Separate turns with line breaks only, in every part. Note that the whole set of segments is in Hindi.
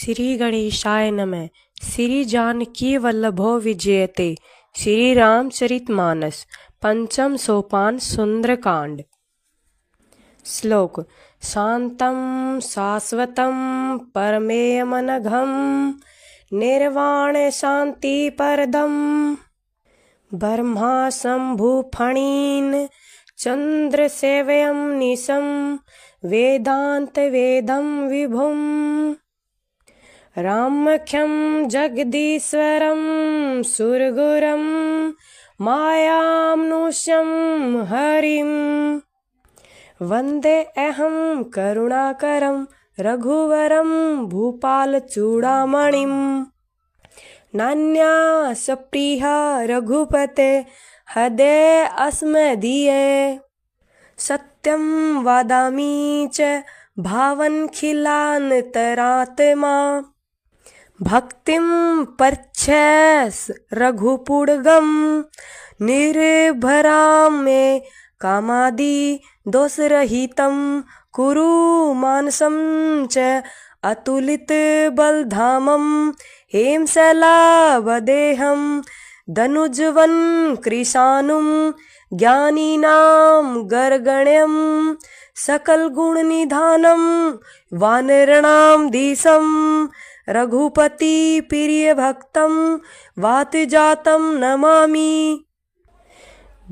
श्री गणेशाय नमः। श्री जानकी वल्लभो विजयते। श्री रामचरितमानस पंचम सोपान सुंदरकांड। श्लोक। शांतं शाश्वतं परमेयमनघं निर्वाण शांति परदं ब्रह्मा शंभु फणीन् चंद्र सेवयं निशं वेदांत वेदं विभुं रामख्यं जगदीश्वरं सुरगुरं मायामनुष्यं हरिं वंदे अहं करुणाकरं रघुवरं भूपालचूडामणिं नान्या सप्रिया रघुपते हृदये अस्मदीये सत्यं वदामि च भावनखिलान्तरात्मा भक्तिं पर्च्छस रघुपुड्गं निर्भरां मे कामादि दोषरहितं कुरु मानसं च अतुलित बलधामं हेमशैलावदेहं धनुजवन कृशानुं ज्ञानीनां गरगण्यं सकल गुण निधानं वानराणां दिशं रघुपति प्रिय भक्तं वातजातं नमामि।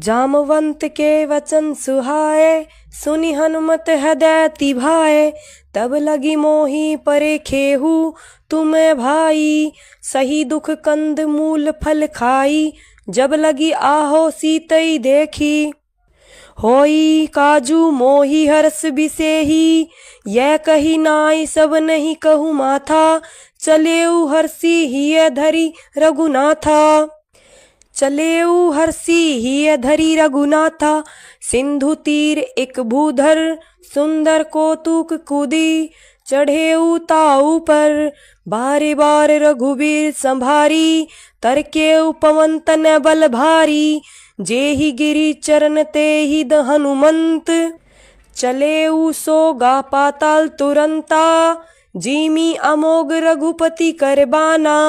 जामवंत के वचन सुहाए सुनि हनुमत हृदय तिभाए तब लगी मोहि परे खेहू तुम्हें भाई सही दुख कंद मूल फल खाई जब लगी आहो सीतई देखी होई काजू मोहि हर्ष बिसेही यह कही नाई सब नहीं कहूँ माथा चलेऊ हर्षी हिय धरी रघुनाथा चलेऊ हर्षी हिय धरी रघुनाथा सिंधु तीर एक भूधर सुंदर कौतुक कूदी चढ़ेऊ ताऊ पर बारे बार रघुबीर संभारी तरकेऊ पवन तन बल भारी जेहि गिरि चरण ते ही द हनुमंत चलेऊ सो गा पाताल तुरंता जीमी अमोघ रघुपति करबाना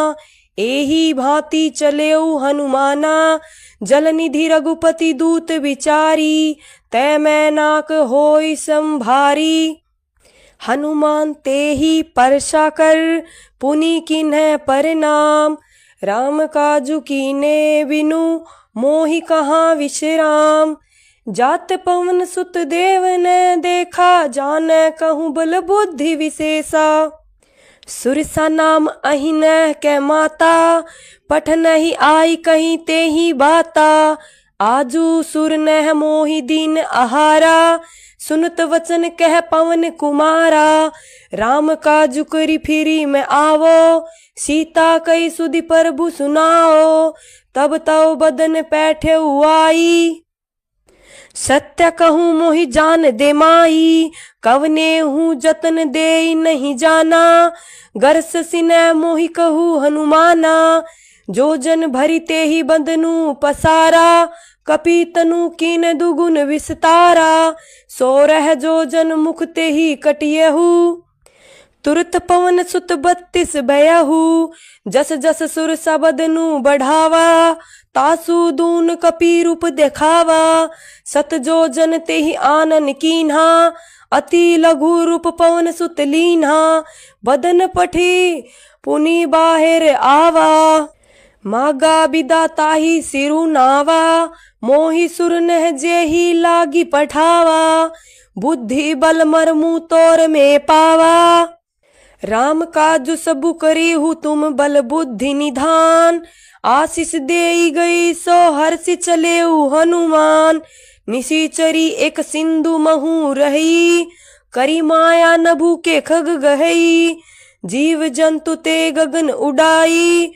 एही भांति चलेऊ हनुमाना जलनिधि रघुपति दूत विचारी तै मैनाक होई संभारी हनुमान ते ही परसा कर पुनि किन्ह परिणाम राम काजु कीने बिनु मोहि कहाँ विश्राम जात पवन सुत देव ने देखा जान कहूँ बल बुद्धि विशेषा सुरसा नाम अहिन के माता पठ नहीं आई कहीं ते ही बाता आजू सुर नह मोहि दीन आहारा सुनत वचन कह पवन कुमारा राम काजु करी फिरी में आवो सीता कई सुधि प्रभु सुनाओ तब तव बदन पैठे आई सत्य कहूँ मोहि जान दे माई कवने हूँ जतन दे नहीं जाना गरस सिने मोहि कहूँ हनुमाना जो जन भरी ते ही बंदनु पसारा कपि तनु कीन दुगुन विस्तारा सो रह जो जन मुख ते ही कटियहु तुरत पवन सुत 32 बयहु जस जस सुर सबदनु बढ़ावा तासु दून कपि रूप देखावा सत जो जन ते ही आनन कीन्हा अति लघु रूप पवन सुत लीन्हा बदन पठी पुनि बाहिर आवा मागा बिदा ताही सिरु नावा मोहि सुर नह जेही लागी पठावा बुद्धि बल मरमु तोर में पावा राम काजु सबु करी हूँ तुम बल बुद्धि निधान आशीष देई गई सो हर्षि चलेऊ हनुमान निशिचरी एक सिंधु महू रही करी माया नभु के खग गहई जीव जंतु ते गगन उड़ाई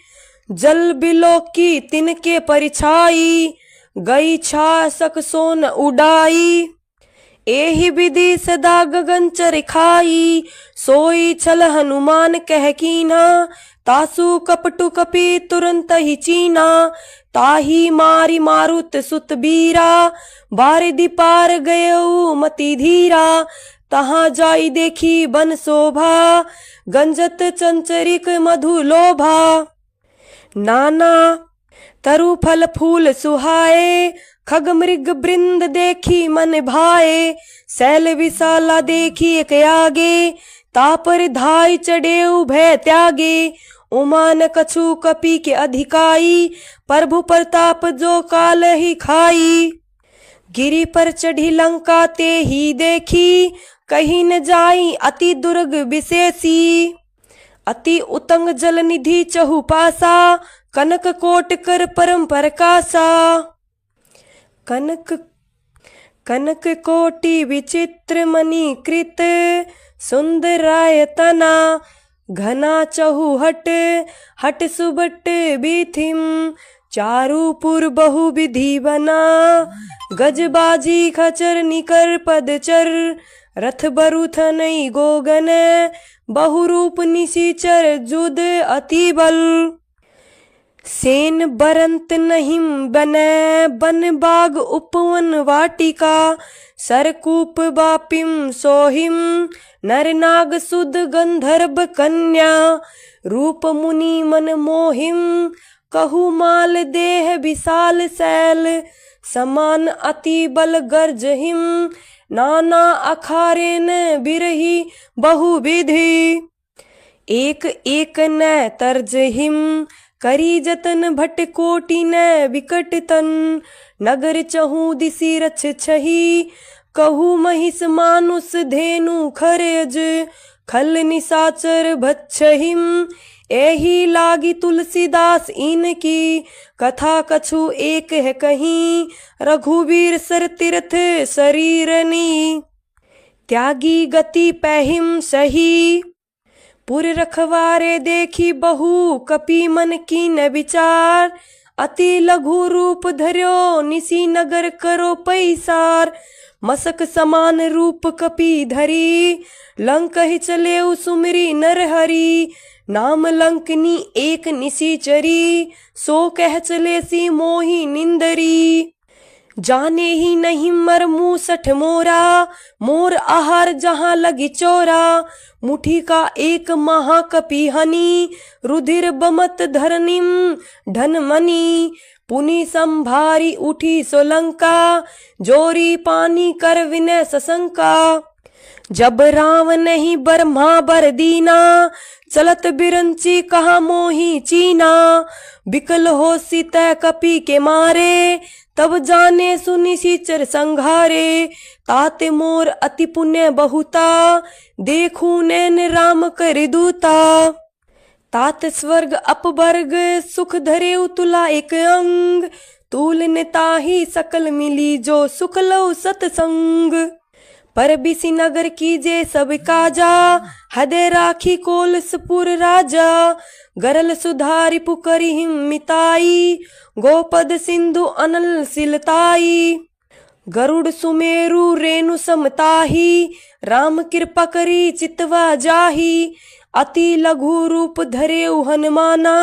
जल बिलो की तिनके परिछाई गई छा सक सोन उड़ाई एहि विधि सदा गगन चरखाई सोई छल हनुमान कह कीना तासु कपटु कपि तुरंत ही चीना ताही मारी मारुत सुत बीरा बारिधि पार गयऊ मति धीरा तहाँ जाई देखी बन शोभा, गंजत चंचरिक मधु लोभा। नाना तरु फल फूल सुहाए, खग मृग वृंद देखी मन भाए। शैल विशाला देखी एक आगे, तापर धाय चढ़े भय त्यागे। उमान कछु कपि के अधिकाई, प्रभु प्रताप जो काल ही खाई। गिरि पर चढ़ी लंका ते ही देखी, कहीं न जाई अति दुर्ग विशेषी। अति उतंग जल निधि चहुपासा, कनक कोट कर परम प्रकाशा। कनक कोटि विचित्र मणि कृत, सुंदरायतना। घना चहु हट सुबट बीथिम, चारुपुर बहु विधि बना। गजबाजी खचर निकर पदचर, रथ बरुथ नई गोगन। बहुरूप निशिचर जुद अति बल, सेन बरंत नहिम बनै। बन बाग उपवन वाटिका, सरकूप बापिम सोहिम। नर नाग सुद गंधर्व कन्या, रूप मुनि मन मोहिम। कहु माल देह विशाल शैल, समान अति बल गर्जहिम। नाना अखारेन बिरही बहुविधि, एक एक न तर्जहिम। करी जतन भट कोटि न विकट तन, नगर चहु दिशि रछ छही। कहु महिष मानुष धेनु खरज, खल निशाचर भक्षहिम। एही लागी तुलसीदास इनकी, कथा कछु एक है कहीं। रघुवीर सर तीर्थ शरीरनी, त्यागी गति पहिम सही। पुर रखवारे देखी बहु, कपि मन कीन विचार। अति लघु रूप धर्यो, निसी नगर करो पैसार। मसक समान रूप कपि धरी, लंक ही चले सुमिरी नरहरि। नाम लंकनी एक निशिचरी, सो कह चले सी मोही निंदरी। जाने ही नहीं मर मूसठ मोरा, मोर आहार जहाँ लगी चोरा। मुठी का एक महाकपि हनी, रुधिर बमत धरनिम धनमनी। पुनि संभारी उठी सोलंका, जोरी पानी कर विनय सशंका। जब राम नहीं ब्रह्मा बर दीना, चलत बिरंची कहा मोही चीना। बिकल हो सीत कपि के मारे, तब जाने सुनिशिचर संघारे। तात मोर अति पुण्य बहुता, देखू नैन राम कर दूता। तात स्वर्ग अपवर्ग, सुख धरे तुला एक अंग। तूल ने ताही सकल मिली, जो सुख लो सतसंग। पर बिसी नगर कीजे सब काजा, हदे राखी कोलसपुर राजा। गरल सुधारी पुकरी हिम मिताई, गोपद सिंधु अनल सिलताई। गरुड़ सुमेरु रेणु समताही, राम कृपा करी चितवा जाही। अति लघु रूप धरे हनुमाना,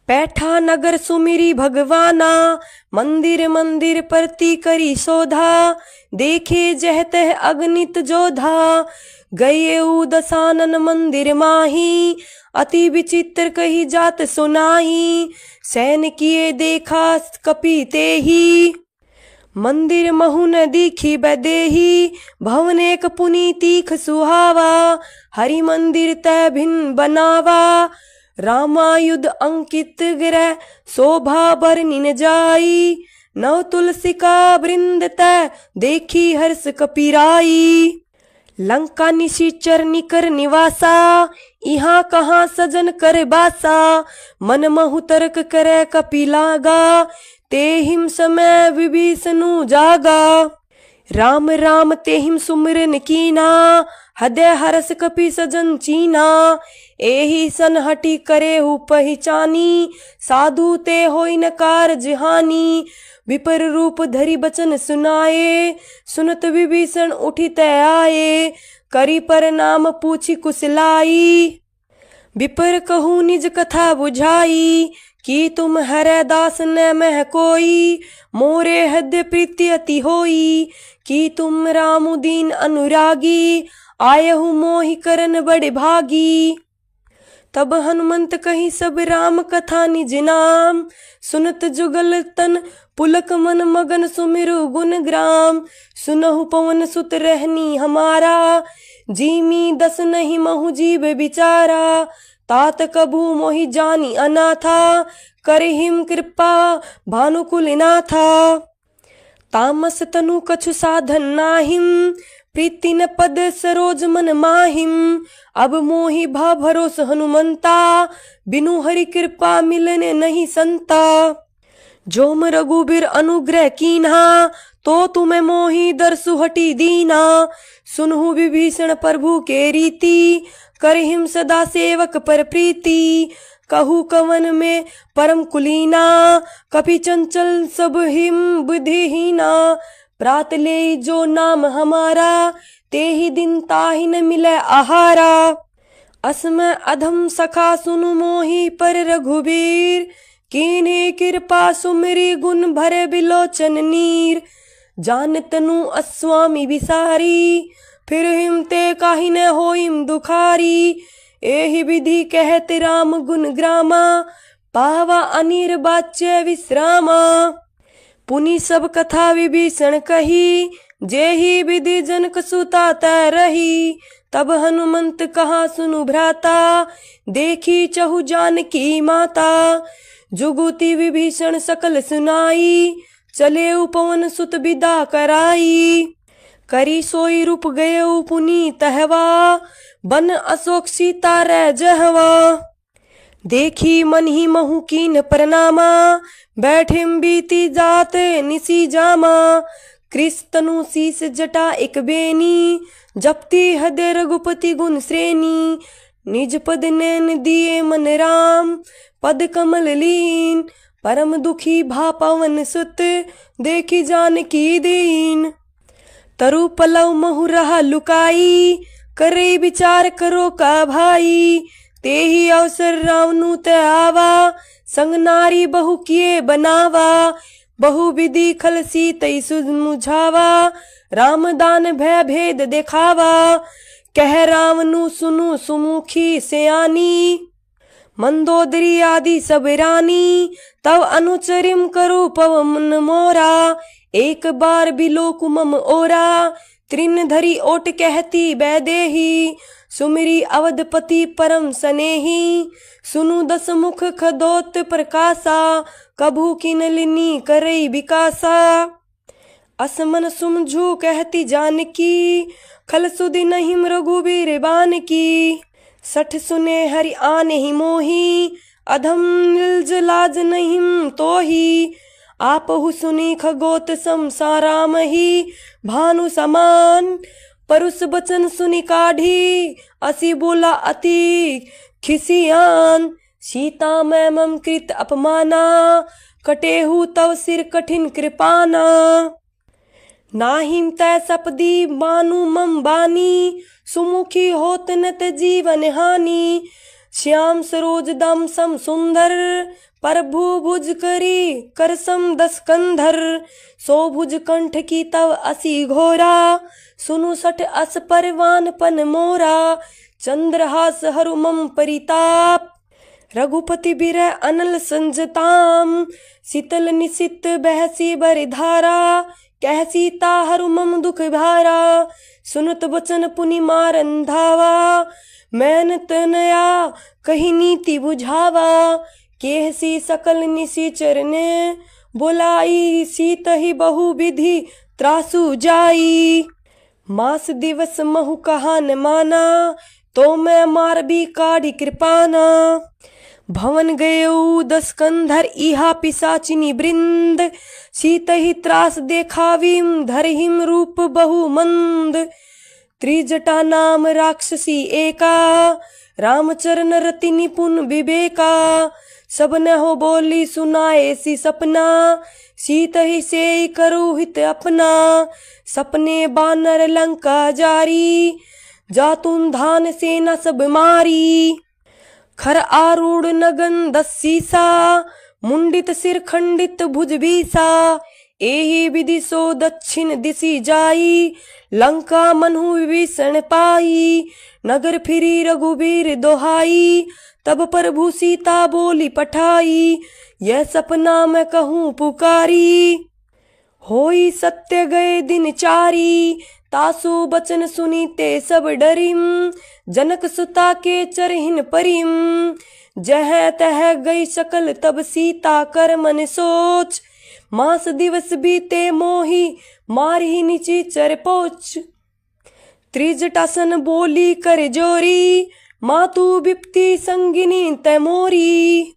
पैठा नगर सुमिरी भगवाना। मंदिर मंदिर प्रति करी शोधा, देखे जहतह अगणित जोधा। गये दशानन मंदिर माही, अति विचित्र कही जात सुनाई। सैन किए देखा कपि तेही, मंदिर महु न दीखी बदेही। भवन एक पुनि तीख सुहावा, हरि मंदिर तय भिन्न बनावा। रामायुध अंकित ग्रह, शोभा बरनि न जाई। नव तुलसिका वृंद तय, देखी हर्ष कपिराई। लंका निशिचर निकर निवासा, यहाँ कहाँ सजन कर बासा। मन महु तर्क करे कपि लागा, तेहिम समय विभीषणु जागा। राम राम तेहिम सुमिरन कीना, हृदय हरस कपि सजन चीना। एही सन हटी करे हु पहचानी, साधु ते होई न कारज हानि। विपर रूप धरि बचन सुनाए, सुनत विभीषण उठी तय आए। करी पर नाम पूछी कुशलाई, विपर कहूँ निज कथा बुझाई। कि तुम हरै दास न मह कोई, मोरे हृदय प्रीति अति होई। कि तुम राम दीन अनुरागी, आयहु मोहि करन बड़े भागी। तब हनुमंत कही सब राम कथा निज नाम, सुनत जुगल तन पुलक मन मगन सुमिरु गुण ग्राम। सुनहु पवन सुत रहनी हमारा, जीमी दस नहीं महु जीव बिचारा। तात कबू मोहि जानी अनाथा, करहिम कृपा भानुकुल नाथा। तामस तनु कछु साधन नाहिम, प्रीति न पद सरोज मन माहिम। अब मोहि भा भरोस हनुमंता, बिनु हरि कृपा मिलने नहीं संता। जोम रघुबीर अनुग्रह कीन्हा, तो तुम्हें मोहि दरसु हटी दीना। सुनहु विभीषण प्रभु के रीति, करहिम सदा सेवक पर प्रीति। कहू कवन में परम कुलीना, कपि चंचल सब हिम बुद्धिहीना। प्रात ले जो नाम हमारा, ते ही दिन ताहि न मिले आहारा। असमय अधम सखा सुनु मोहि पर रघुबीर, कीन्हे कृपा सुमिरी गुण भरे बिलोचन नीर। जान तनु अस्वामी विसारी, फिर हिम ते काहि न होइम दुखारी। एहि विधि कहत राम गुण ग्रामा, पावा अनिर्वाच्य विश्रामा। पुनि सब कथा विभीषण कही, जेहि विधि जनक सुता तै रही। तब हनुमंत कहा सुनु भ्राता, देखी चहु जानकी माता। जुगुति विभीषण सकल सुनाई, चले पवन सुत विदा कराई। करी सोई रूप गए पुनि तहवा, बन अशोक सीता रै जहवा। देखी मन ही महु कीन प्रणामा, बैठिम बीती जात निसी जामा। कृष्णनु शीस जटा एक बेनी, जपती हृदय रघुपति गुण श्रेणी। निज पद नैन दिए मन राम, पद कमल लीन। परम दुखी भा पवन सुत, देखी जानकी दीन। तरु पलव महु रहा लुकाई, करे विचार करो का भाई। तेहि अवसर रावनु ते आवा, संग नारी बहु किए बनावा। बहु विधि खल सीतई सुझावा, राम दान भय भेद देखावा। कह रावनु सुनु सुमुखी सयानी, मंदोदरी आदि सब रानी। तब अनुचरिम करो पवन मोरा, एक बार बिलोक मम ओरा। त्रिन धरी ओट कहती बैदेही, सुमिरी अवधपति परम सनेही। सुनु दस मुख खदोत प्रकाशा, कभू किनलिनी करई विकासा। असमन सुमझू कहती जानकी, खल सुधि नहिम रघुबीर बानकी। सठ सुने हरि आने ही मोही, अधम निल्ज लाज नहिम तोही। आपहु सुनी खगोत समसाराम ही, भानु समान। परुष बचन सुनि काढ़ी, असी बोला अति खिसियान। सीता मैं मम कृत अपमाना, कटेहु तव सिर कठिन कृपाना। नाहिम तै सपदी बानु मम बानी, सुमुखी होत नत जीवन हानि। श्याम सरोज दम सम सुंदर, प्रभु भुज करी कर सम दस कंधर। सो भुज कंठ की तव असी घोरा, सुनु सठ अस परवान पन मोरा। चंद्रहास हरु मम परिताप, रघुपति बिरह अनल संजताम। शीतल निशित बहसी बरिधारा, कह सीता हरु मम दुख भारा। सुनत बचन पुनि मारन धावा, मैन तनया कही नीति बुझावा। केहसी सकल निसी चरने, बोलाई सीत ही बहु विधि त्रासु जाई। मास दिवस महु कहा न माना, तो मैं मार भी काढ़ी कृपाना। भवन गयऊ दस कंधर इहा पिसाचिनी वृंद। सीत ही त्रास देखावीम धरहिम रूप बहु मंद। त्रिजटा नाम राक्षसी एका, रामचरण रति निपुण विवेका। सब न हो बोली सुनाए सी सपना, सीत ही से करो हित अपना। सपने बानर लंका जारी, जातुन धान सेना सब मारी। खर आरूढ़ नगन 10 सीसा, मुंडित सिर खंडित भुज बीसा। एहि विधि सो दक्षिण दिशि जाई, लंका मनहु विभीषण पाई। नगर फिरी रघुबीर दोहाई, तब प्रभु सीता बोली पठाई। यह सपना मैं कहूँ पुकारी, होई सत्य गए दिन चारी। तासु बचन सुनीते सब डरिम, जनक सुता के चरहिन परिम। जह तह गई सकल तब सीता कर मन सोच, मास दिवस बीते मोही मारही नीची चर पोच। त्रिजटासन बोली कर जोरी, मातु बिपति संगिनी तैमोरी।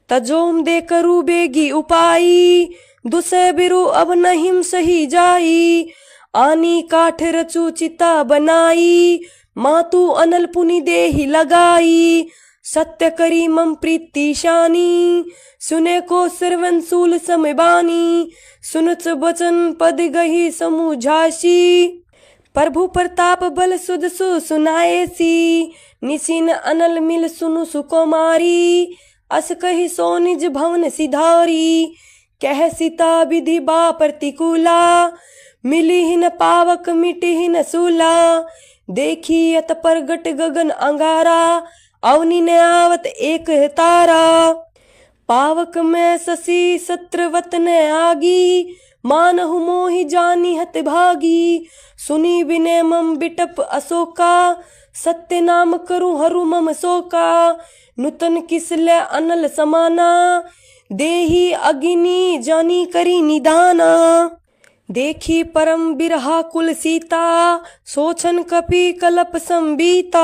तजोम दे करू बेगी उपाई, दुसह बिरु अब नहिम सही जाई। आनी काठ रचू चिता बनाई, मातु अनल पुनि देहि लगाई। सत्य करी मम प्रीति शानी, सुने को श्रवण सूल समबानी। सुनत बचन पद गही समुझासी, प्रभु प्रताप बल सुदसु सुनाएसी। निसिन अनल मिल सुनु सुकुमारी, अस कही सो निज भवन सिधारी। कह सीता विधि बा प्रतिकूला, मिली हिन पावक मिटी हिन सूला। देखी यत प्रगट गगन अंगारा, अवनि ने आवत एक तारा। पावक में शशि सत्रवत ने आगी, मानहु मोहि जानी हत भागी। सुनी विनय मम बिटप अशोका, सत्य नाम करु हरु मम शोका। नूतन किसले अनल समाना, देही अग्नि जानी करी निदाना। देखी परम बिरहा कुल सीता, सोचन कपि कलप संबीता।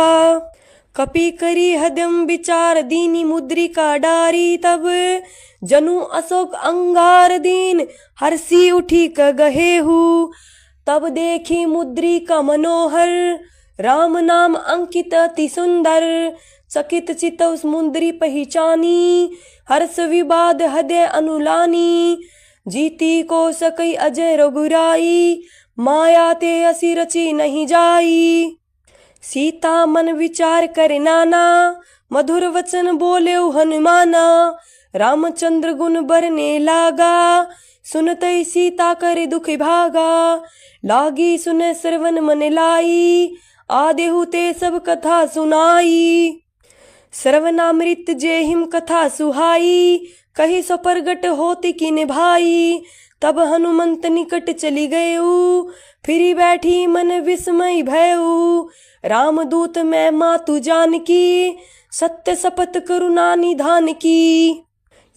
कपि करी हदम विचार दीनी मुद्रिका डारी। तब जनु अशोक अंगार दीन, हर्षी उठी क गहेहु। तब देखी मुद्रिका मनोहर, राम नाम अंकित अति सुंदर। चकित चितौ मुंदरी पहचानी, हर्ष विवाद हृदय अनुलानी। जीती को सकई अजय रघुराई, माया ते असी रची नहीं जाई। सीता मन विचार कर नाना, मधुर वचन बोले हनुमाना। रामचंद्र गुण बरने लागा, सुनतई सीता कर दुख भागा। लागी सुन श्रवण मन लाई, आदेहु ते सब कथा सुनाई। श्रवणामृत जे हिम कथा सुहाई, कही सो प्रगट होती की निभाई। तब हनुमंत निकट चली गयऊ, फिरी बैठी मन विस्मय भयऊ। रामदूत मैं मातु जानकी, सत्य शपथ करुणा निधान की।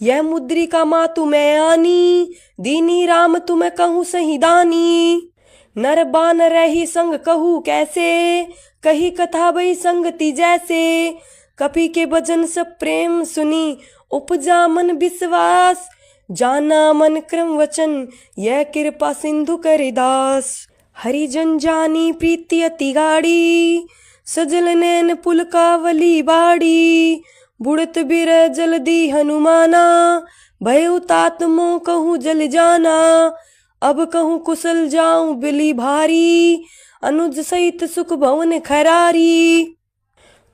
यह मुद्रिका मातु मैं आनी, दीनी राम तुम्हें कहूँ सही दानी। नर बान रही संग कहूँ कैसे, कही कथा भई संगति जैसे। कपि के भजन सब प्रेम सुनी, उपजा मन विश्वास। जाना मन क्रम वचन, यह कृपा सिंधु करे दास। हरिजन जानी प्रीति अति गाड़ी, सजल नैन पुलकावली बाड़ी। बुड़त बिरह जल्दी हनुमाना, भयउ तात मोह कहूँ जल जाना। अब कहूँ कुशल जाऊं बिली भारी, अनुज सहित सुख भवन खरारी।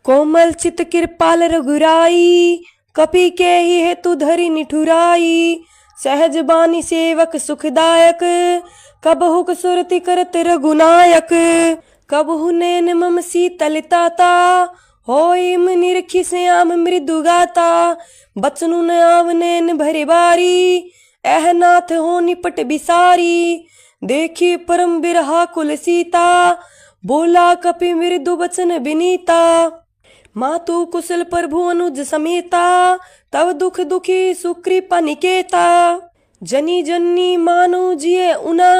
कोमल चित कृपाल रघुराई, कपि के ही हेतु धरि निठुराई। सहज बानी सेवक सुखदायक, कबहुक सुरति करत रघुनायक। कबहु नैन मम शीतलताता, होइम निरखि श्याम मृदु गाता। बचनु न आव नैन भरे बारी, एह नाथ हो निपट बिसारी। देखी परम बिरहा कुल सीता, बोला कपि मृदु बचन विनीता। मातु कुशल प्रभु अनुज समेता, तब दुख दुखी सुकृपा निकेता। जनी जनी मानो जिये उना,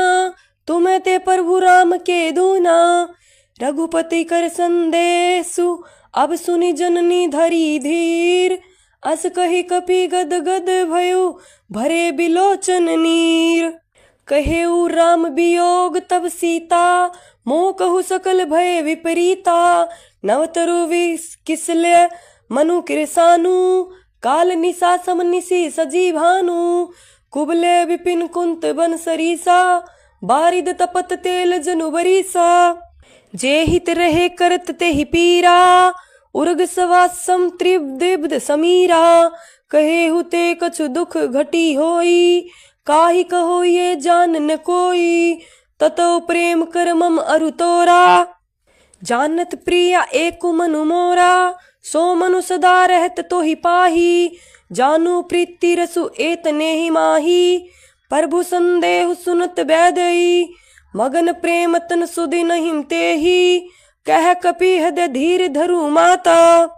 तुम्हें ते प्रभु राम के दूना। रघुपति कर संदेशु, अब सुनि जननी धरी धीर। अस कही कपि गद गद भयो, भरे बिलोचन नीर। कहेऊ राम वियोग तब सीता, मोह कहु सकल भय विपरीता। नवतरु विष किसले मनु कृसानु, काल निशा सम निशि सजी भानु। कुबले विपिन कुंत बन सरीसा, बारिद तपत तेल जनु बरीसा। जे हित रहे करत ते ही पीरा, उर्ग सवासम त्रिब्दिब्द समीरा, कहे हुते कछु दुख घटी होई, काहि कहो ये जान न कोई, ततो प्रेम कर मम अरु तोरा, जानत प्रिया एक मनु मोरा, सो मनु सदा रहत तो ही पाही, जानू प्रीति रसु एतने ही माही, प्रभु संदेह सुनत बैदई, मगन प्रेम तन सुधि नहीं ते ही, कह कपि हृदय धीर धरु माता,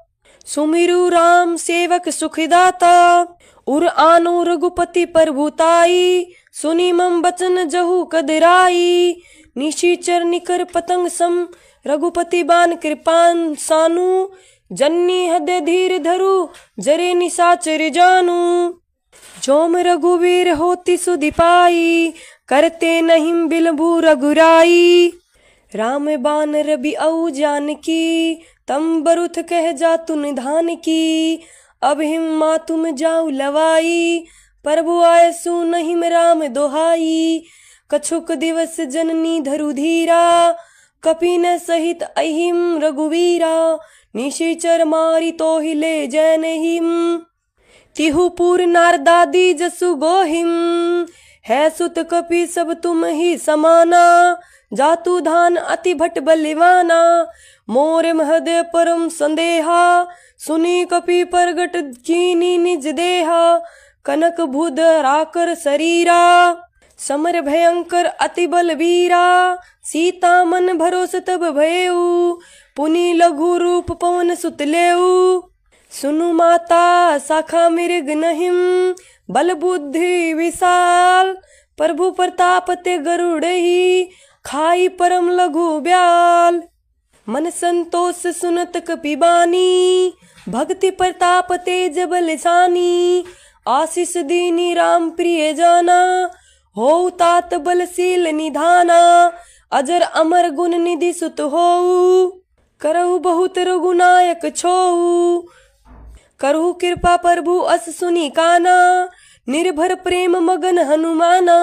सुमिरु राम सेवक सुखदाता, उर आनो रघुपति प्रभुताई, सुनी मम बचन जहु कदराई, निशिचर निकर पतंग सम, रघुपति बान कृपान सानु, जन्नी हृदय धीर धरु जरे निशाचर जानू, जोम रघुवीर होती सुधि पाई, करते नहीं बिलबू रघुराई, राम बान रवि औ जानकी, तम बरुथ कह जा तु निधान की, अब हिम्मा तुम जाऊ लवाई, प्रभु आयसु नहीं राम दोहाई, कछुक दिवस जननी धरु धीरा, कपिन सहित अहिम रघुवीरा, निशिचर मारी तो ही ले जैन हिम, तिहुपुर नारदादी जसु गोहिम, है सुत कपि सब तुम ही समाना, जातु धान अति भट बलिवाना, मोर महदय परम संदेहा, सुनी कपि परगट कीनी निज देहा, कनक भुद राकर शरीरा, समर भयंकर अति बलवीरा, सीता मन भरोस तब भयऊ, पुनि लघु रूप पवन सुत लेऊ, सुनु माता शाखा मृग नहिम, बल बुद्धि विशाल, प्रभु प्रताप ते गरुड़ ही, खाई परम लघु ब्याल, मन संतोष सुनत कपिबानी, भक्ति प्रताप तेज बलसानी, आशीष दीनी राम प्रिय जाना, हो तात बलशील निधाना, अजर अमर गुण निधि सुत होऊ, करहु बहुत रघुनायक छोऊ, करहु कृपा प्रभु अस सुनी काना, निर्भर प्रेम मगन हनुमाना,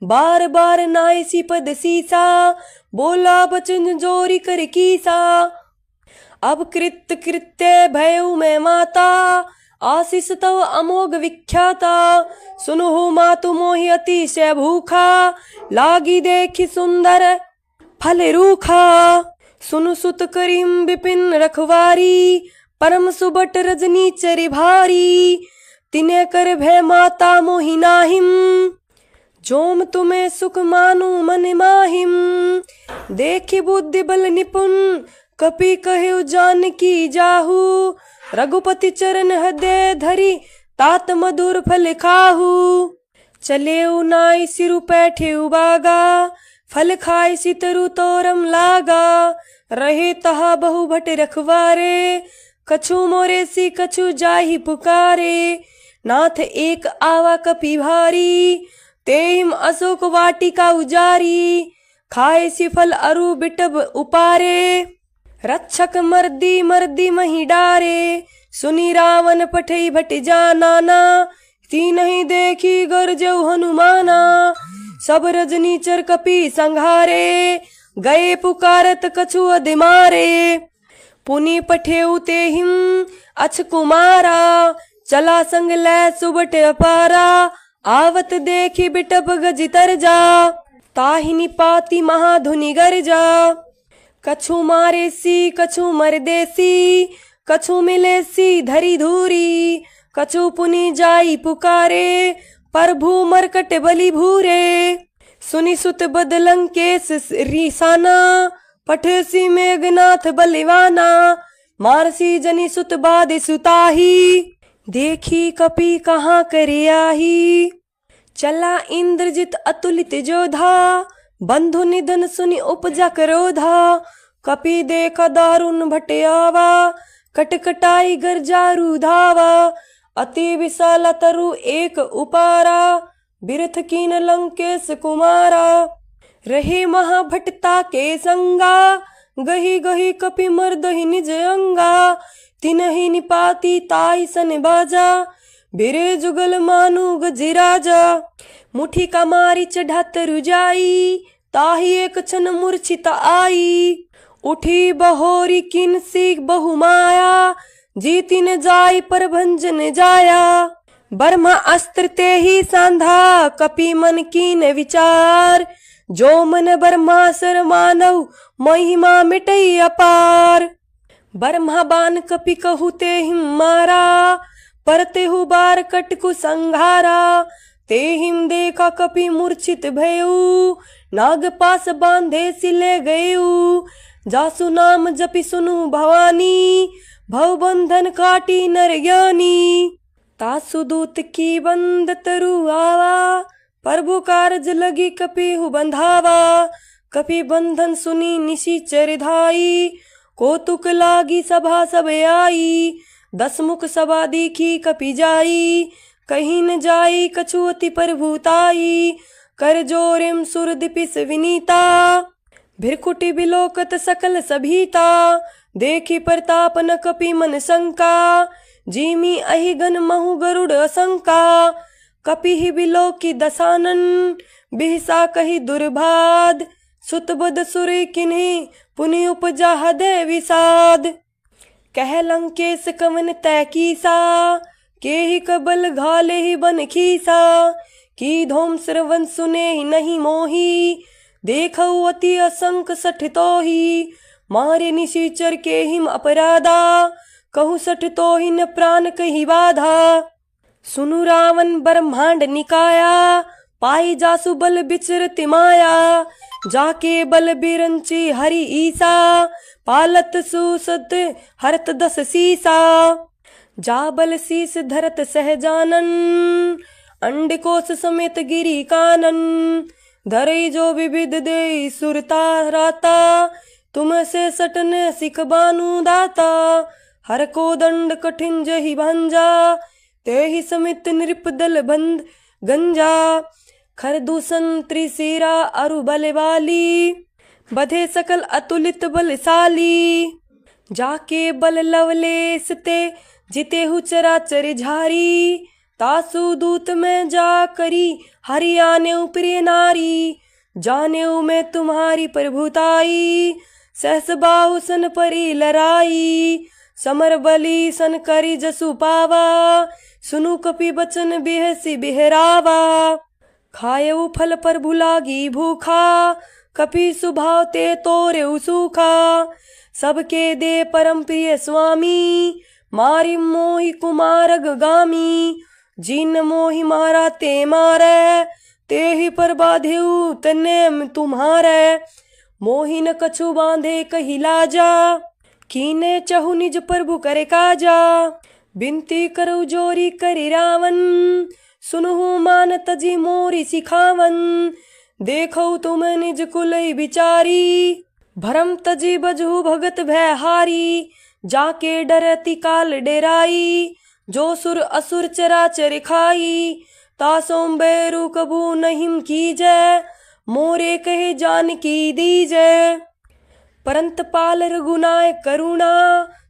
बार बार नाय सी पद सीसा, बोला बचन जोरी कर कीसा, अब कृत कृत्य भयउ मैं माता, आशीष तव अमोघ विख्याता, सुनहु मातु मोहि अतिशय भूखा, लागी देखी सुंदर फल रूखा, सुनु सुत करीम विपिन रखवारी, परम सुबट रजनी चरि भारी, तिने कर भय माता मोहि नाहिम, जोम तुम्हें सुख मानु मन माहिम, देखी बुद्धि बल निपुण, कपि कहु जानकी जाहू, रघुपति चरण हृदय धरी, तात मधुर फल खाहू, चले नाई सिरु पैठे बागा, फल खाए सितरु तोरम लागा, रहे तहा बहु भट रखवारे, कछु मोरे सी कछु जाहि पुकारे, नाथ एक आवा कपि भारी, तेहिम अशोक वाटिका उजारी, खाए सी फल अरु बिटब उपारे, रक्षक मर्दी मर्दी मही डारे, सुनी रावण पठई भट जानाना, तीनहि देखी गरजऊ हनुमाना, सब रजनीचर कपि संघारे, गए पुकारत कछु अधिमारे, पुनि पठेउ तेहिम अछ कुमारा, चला संग लै सुबट अपारा, आवत देखी बिटप गज तरजा, ताहिनी पाती महाधुनि गरजा, कछु मारे सी कछु मरदेसी, कछु मिले सी धरी धूरी, कछु पुनि जाई पुकारे, प्रभु मरकट बलि भूरे, सुनि सुत बदलंकेश रीसाना, पठसी मेघनाथ बलिवाना, मारसी जनि सुत बाद सुताही, देखी कपि कहाँ करे आही, चला इंद्रजित अतुलित जोधा, बंधु निधन सुनि उपजा क्रोधा, कपि देखा दारुण भट आवा, कटकटाई गरजारु धावा, अति विशाल तरु एक उपारा, बिरथ कीन लंकेश कुमारा, रहे महाभटता के संगा, गही गही कपि मर्दहि निज अंगा, तिनहि निपाती ताई सन बाजा, बिरे जुगल मानु गजराजा, मुठी का मारी चढ़ा तरु जाई, ताही एक क्षण मूर्छित आई, उठी बहोरी किन सीख बहु माया, जीतिन जाई पर भंजन जाया। ब्रह्मा अस्त्र ते ही सांधा, कपि मन कीन विचार, जो मन ब्रह्मासुर मानव महिमा मिटई अपार। ब्रह्मा बान कपि कहु ते हिम मारा, पर तेहु बार कटकु संघारा। ते हिम देखा कपि मूर्छित भयउ, नाग पास बांधे सिले गयउ। जासु नाम जपि सुनु भवानी, भव बंधन काटी नर ज्ञानी। तासु दूत की बंद तरु आवा, प्रभु कारज लगी कपिहु बंधावा। कपि बंधन सुनी निशिचर धाई, कौतुक लागी सभा सब आई। 10 मुख सभा दीखी कपि जाई, कहीं न जाई कछु अति प्रभुताई। कर जोरिम सुर दिपिस विनीता, भिरकुटी बिलोकत सकल सभीता। देखी प्रताप न कपि मन शंका, जीमी अहिगन महु गरुड़ असंका। कपि ही बिलोकी दसानन, बिहसा कही दुर्भाद। सुतबद सुर किन्हीं पुनि उपजा हृदय विषाद। कह लंकेश कवन तय कीसा, के ही कबल घाले ही बन खीसा। की धोम श्रवण सुने ही नहीं मोही, देखऊ अति असंक सठ तोही। मारे निशिचर के हिम अपराधा, कहूँ सठ तोही न प्राण कही बाधा। सुनु रावण ब्रह्मांड निकाया, पाई जासु बल बिचरति माया। जाके बल बिरंची हरि ईसा, पालत सुसत हरत 10 सीसा। जा बल शीस धरत सहजानन, अंडकोश समेत गिरी कानन। धरई जो विविध दे सुरता राता, तुम से सटन सिख बानु दाता। हर को दंड कठिन जही भंजा, ते ही समित नृप दल बंद गंजा। खरदूषण त्रिशिरा अरु बलवाली, बधे सकल अतुलित बलशाली। जाके बल लवलेस ते जिते हु चराचर झारी। तासु दूत में जा करी हरियाने प्रिय नारी। जाने मैं तुम्हारी प्रभुताई, सहस बाहु सन परी लराई। समर बली सन करी जसु पावा, सुनु कपि बचन बिहसी बिहरावा। खायऊ फल पर भुलागी भूखा, कपि सुभाव ते तोरे सूखा। सबके दे परम प्रिय स्वामी, मारी मोहि कुमारग गामी। जिन मोहि मारा ते मारे, ते ही पर बाधेऊ तने तुम्हारे। मोहि न कछु बांधे कही लाजा, कीने चहु निज प्रभु करे काजा। बिनती करऊ जोरी करी रावण, सुनहु मान तजी मोरी सिखावन। देखो तुम निज कुलई बिचारी, भरम तजी बजहु भगत भय हारी। जाके डरती काल डेराई, जो सुर असुर चराचर खाई। तासों बैरु कबू नहीं कीजै, मोरे कहे जान की दीजै। परंत पाल रघुनाय करुणा,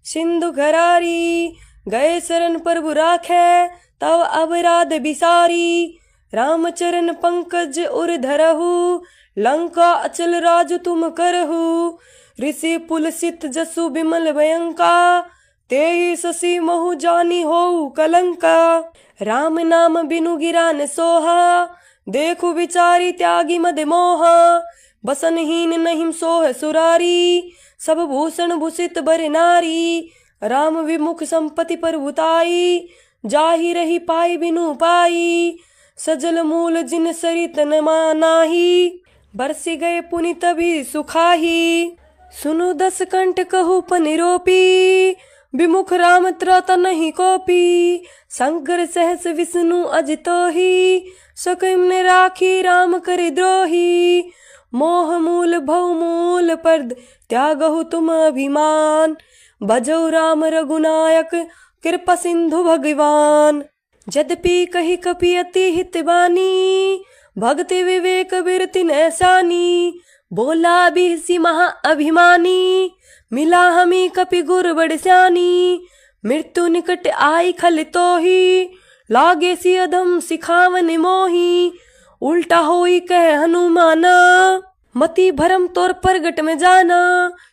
सिंधु घरारी। गए शरण प्रभु राखे, तव अपराध बिसारी। रामचरण पंकज उर धरहु, लंका अचल राजु तुम करहु। ऋषि पुलसित जसु बिमल भयंका, तेहि शशि महु जानी होउ कलंका। राम नाम बिनु गिरा न सोहा, देखु विचारी त्यागी मद मोहा। बसनहीन नहीं सोह सुरारी, सब भूषण भूषित बर नारी। राम विमुख संपत्ति प्रभुताई, जाहि रही पाई बिनु पाई। सजल मूल जिन सरित न मानाही, बरसी गए पुनि तभी सुखाही। सुनु 10 कंठ कहु पनिरोपी, विमुख राम त्रत नहीं कोपी। शंकर सहस विष्णु अजितोही, सकिम ने राखी राम कर द्रोही। मोह मूल भव मूल पर्द त्यागहु तुम अभिमान। भजौ राम रघुनायक कृपा सिंधु भगवान। यद्यपि कही कपि अति हित बानी, भक्ति विवेक बिरति नैसानी। बोला बिहसी महा अभिमानी, मिला हमी कपि गुर बड़ स्यानी। मृत्यु निकट आई खल तोही, लागे सी अधम सिखावन मोही। उल्टा होई कह हनुमाना, मति भरम तोर प्रगट में जाना,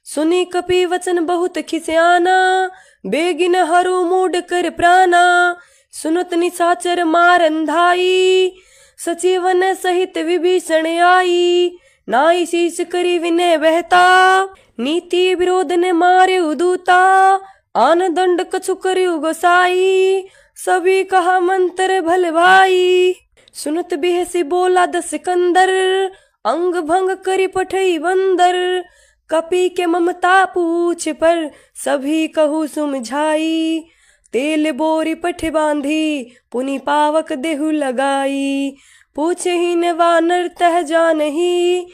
सुनी कपि वचन बहुत खिसियाना, बेगिन हरु मूड कर प्राणा, सुनत निशाचर मारन धाई, सचिवन सहित विभीषण आई, नाई शीश करी विनय बहता, नीति विरोध ने मारे उदूता, आन दंड कछु करियु गोसाई, सभी कहा मंत्र भल भाई, सुनत बिहसी बोला दस सिकंदर, अंग भंग करी पठई बंदर, कपि के ममता पूछ पर सभी कहू सुमझाई, तेल बोरी पठ बांधी पुनि पावक देहु लगाई, पूछ ही न वानर तह जानही,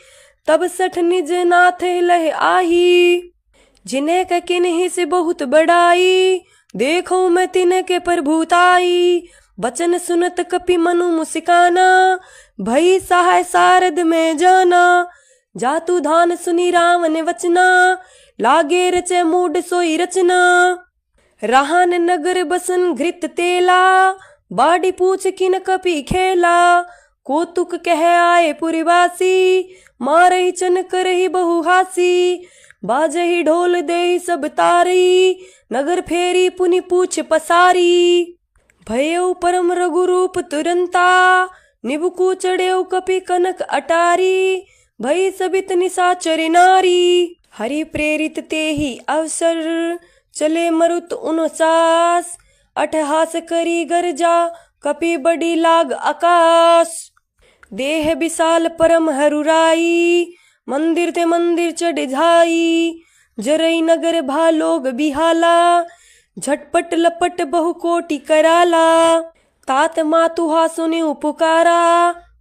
तब सठ निज नाथ लह आही, जिन्हें क किन्हीं से बहुत बड़ाई, देखो मैं तिन्ह के प्रभुताई, बचन सुनत कपि मनु मुस्काना, भई सहाय सारद में जाना, जातु धान सुनी रावण वचना, लागे रचे मूड सोई रचना, राहन नगर बसन घृत तेला, बाड़ी पूछ किन कपि खेला, कौतुक कह आए पुरवासी, मारही चन करही बहु हासी, बाजही ढोल देहि सब तारी, नगर फेरी पुनि पूछ पसारी, भयउ परम रघुरूप तुरंता, निबुकु चढ़ेउ कपि कनक अटारी, भई सबित निशाचर नारी, हरि प्रेरित तेहि अवसर, चले मरुत 49, अठहास करी गर्जा, कपि बड़ी लाग आकाश, देह विशाल परम हरुराई, मंदिर ते मंदिर चढ़ जाई, जरई नगर भालोग बिहाला, झटपट लपट बहु कोटि कराला, तात मातुहा सुने पुकारा,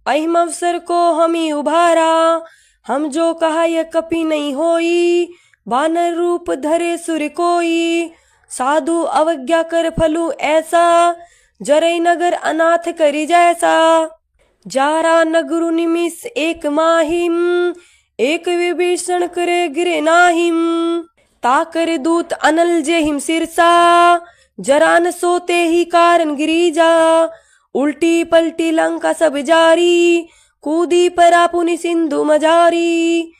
अहिम अवसर को हमी उभारा, हम जो कहा यह कपि नहीं होई, बानर रूप धरे सुर कोई, साधु अवज्ञा कर फलू ऐसा, जरई नगर अनाथ करी जैसा, जारा नगरु निमिष एक माहिम, एक विभीषण करे गिरे नाहिम, ताकर दूत अनल जेहिम सिरसा, जरान सोते ही कारण गिरिजा, उल्टी पलटी लंका सब जारी, कूदी परा पुनि सिंधु मजारी,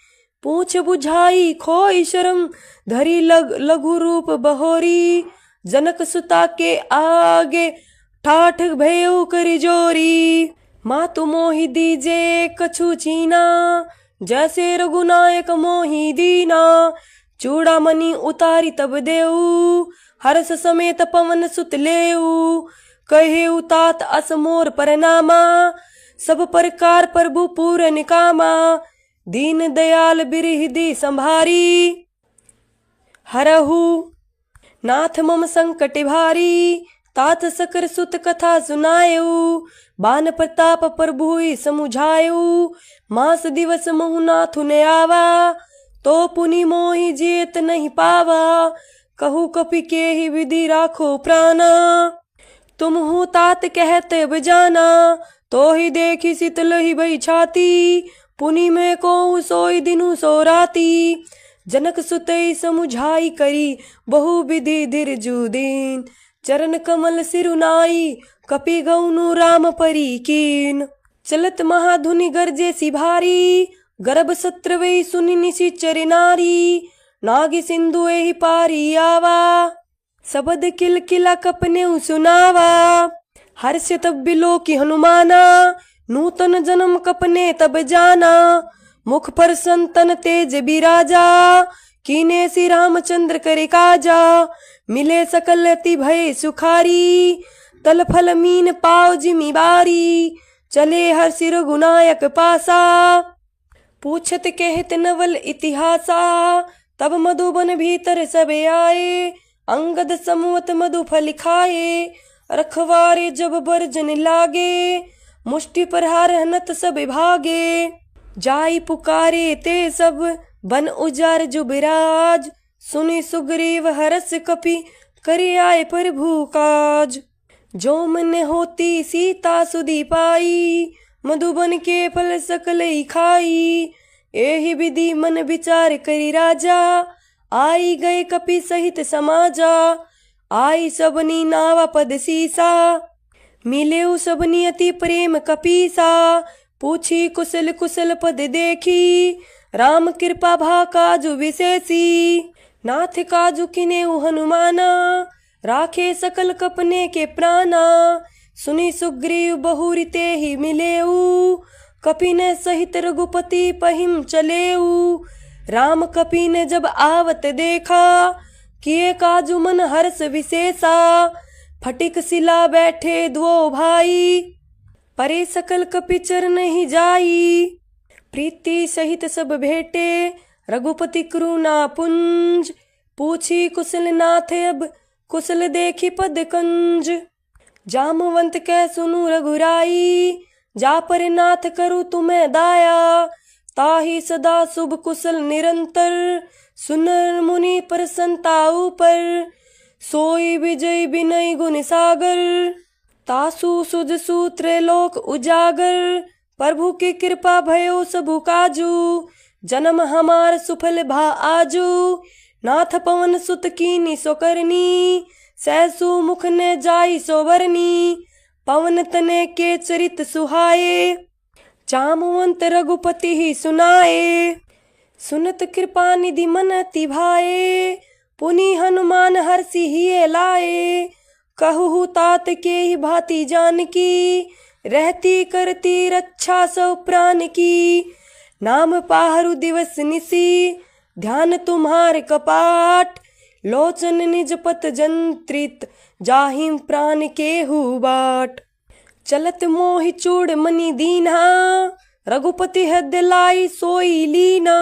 पूछ बुझाई खोई शर्म, धरी लघु रूप बहोरी, जनक सुता के आगे ठाठ भयउ करी जोरी, मातु मोहि दीजे कछु चीना, जैसे रघुनायक मोहि दीना, चूड़ामणि उतारी तब देऊ, हर्ष समेत पवन सुत लेऊ, कहे तात अस मोर परनामा, सब प्रकार प्रभु पूरन कामा, दीन दयाल बिरहिदी संभारी, हरहु नाथ मम संकट भारी, तात सकर सुत कथा सुनायऊ, बान प्रताप प्रभुई समुझायऊ, मास दिवस महु नाथु ने आवा, तो पुनि मोहि जेत नहीं पावा, कहू कपि के ही विधि राखो प्राणा, तुम हूँ तात कहते बजाना, तो ही देखी शीतल ही भई छाती, पुनि में को सोई दिनु सो राती, जनक सुतई समुझाई करी बहु विधि धीरजु दीन, चरण कमल सिरुनाई कपि गौनु राम परी कीन, चलत महाधुनि गर्जे सी भारी, गर्भ सत्र वही सुनि निशिचर नारी, नागी सिंधु एहि पारी आवा, सबद किल किला कपने सुनावा, हर्ष तब बिलो की हनुमाना, नूतन जन्म कपने तब जाना, मुख पर संतन तेज बिराजा, कीने सी रामचंद्र करे काजा, मिले सकल अति भय सुखारी, तल फल मीन पाव जिमी बारी, चले हर सिर गुनायक पासा, पूछत कहत नवल इतिहासा, तब मधुबन भीतर सबे आए, अंगद समूत मधु फल खाए, रखवारे जब बरजन लागे, मुष्टि प्रहार हनत सब भागे, जाई पुकारे ते सब बन उजार जुबराज, सुनि सुग्रीव हरस कपि करे आए प्रभु काज, जो मन होती सीता सुधी पाई, मधुबन के फल सकल ही खाई, एहि विधि मन विचार करी राजा, आई गए कपि सहित समाजा, आई सबनी नावा पद सीसा, मिले सबनी अति प्रेम कपीसा, पूछी कुशल कुशल पद देखी, राम कृपा भा काजु विशेषी, नाथ काजु किनेउ हनुमाना, राखे सकल कपने के प्राणा। सुनी सुग्रीव बहुरी तेहि मिलेऊ, कपि ने सहित रघुपति पहिम चलेऊ। राम कपि ने जब आवत देखा, किए काजु मन हर्ष विशेषा। फटिक शिला बैठे द्वो भाई, परे सकल कपि चरण ही जाई। प्रीति सहित सब भेटे, रघुपति करुणा पुंज। पूछी कुशल नाथ अब, कुशल देखी पद कंज। जामवंत कै सुनु रघुराई, जा पर नाथ करु तुम्हें दाया। ताहि सदा शुभ कुशल निरंतर, सुनर मुनि प्रसन्नता ऊपर। सोई विजय विनय गुण सागर, तासु सुजसु त्रैलोक उजागर। प्रभु की कृपा भयो सबु काजू, जन्म हमार सुफल भा आजू। नाथ पवन सुत कीनी सो करनी, सहसु मुख ने जाई सो बरनी। पवन तने के चरित सुहाए, जामवंत रघुपति ही सुनाए। सुनत कृपा निधि मन अति भाए, पुनि हनुमान हर्षि हिये लाए। कहु तात के ही भांति जानकी, रहती करती रक्षा सौ प्राण की। नाम पाहरु दिवस निसी, ध्यान तुम्हार कपाट। लोचन निज पत जंत्रित, जाहिम प्राण केहु बाट। चलत मोहि चूड़ मनि दीन्हा, रघुपति हृदय लाई सोई लीना।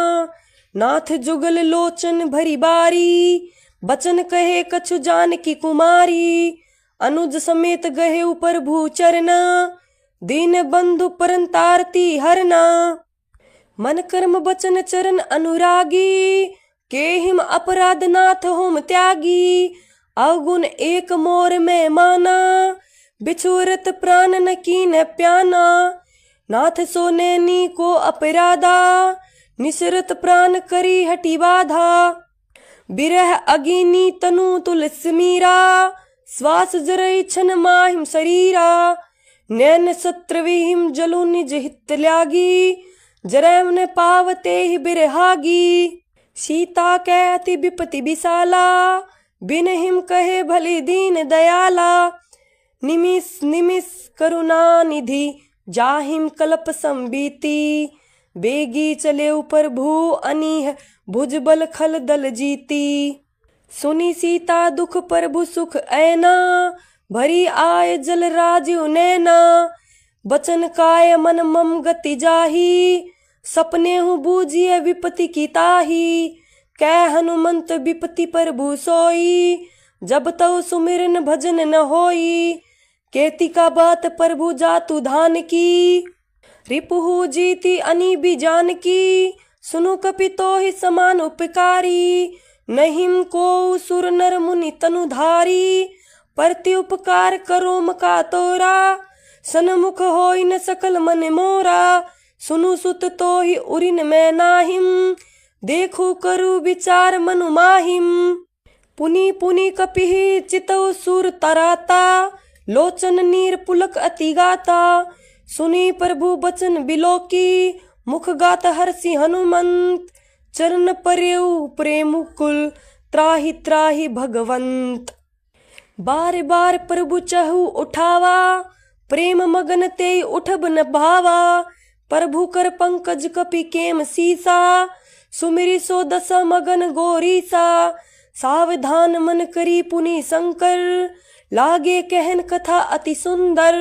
नाथ जुगल लोचन भरी बारी, बचन कहे कछु जानकी कुमारी। अनुज समेत गहे प्रभु चरना, दीन बंधु परंतारती हरना। मन कर्म बचन चरण अनुरागी, केहिम अपराध नाथ होम त्यागी। अवगुण एक मोर में माना, बिछुरत प्राण न कीन प्याना। नाथ सोनेनी को अपराधा, निसरत प्राण करी हटी बाधा। बिरह अगिनी तनु तुलस मीरा, श्वास जरई छन माहिम शरीरा। नैन सत्र विहिम जलु निज हित त्यागी, जरैव न पावते ही बिरहागी। सीता कै अति विपति विशाला, बिन हिम कहे भली दीन दयाला। निमिष निमिष करुणा निधि, जाहिम कल्प संबीती। बेगी चले प्रभु अनीह, भुजबल खल दल जीती। सुनी सीता दुख प्रभु सुख ऐना, भरी आय जल राजीव नैना। बचन काय मन मम गति जाही, सपने हूँ बूझिए विपति की ताही। कै हनुमंत विपति प्रभु सोई, जब तव सुमिरन भजन न होई। केति का बात प्रभु जातु धान की, रिपुहु जीती अनी भी जान की। सुनु कपि तो ही समान उपकारी, नहिम को सुर नर मुनि तनुधारी। प्रति उपकार करो मका तोरा, सन्मुख होई न सकल मन मोरा। सुनु सुत तो ही उरिन मैं नाहिम, देखो करु विचार मनु माहिम। पुनि पुनि कपिहि चितौ सुर तराता, लोचन नीर पुलक अति गाता। सुनी प्रभु बचन बिलोकी, मुख गात हर्षि हनुमंत। चरण पर्यु प्रेम कुल, त्राहि त्राहि भगवंत। बार बार प्रभु चहु उठावा, प्रेम मगन ते उठब न भावा। प्रभु कर पंकज कपि केम सीसा, सुमिरि सो दस मगन गोरीसा। सावधान मन करी पुनि शंकर, लागे कहन कथा अति सुंदर।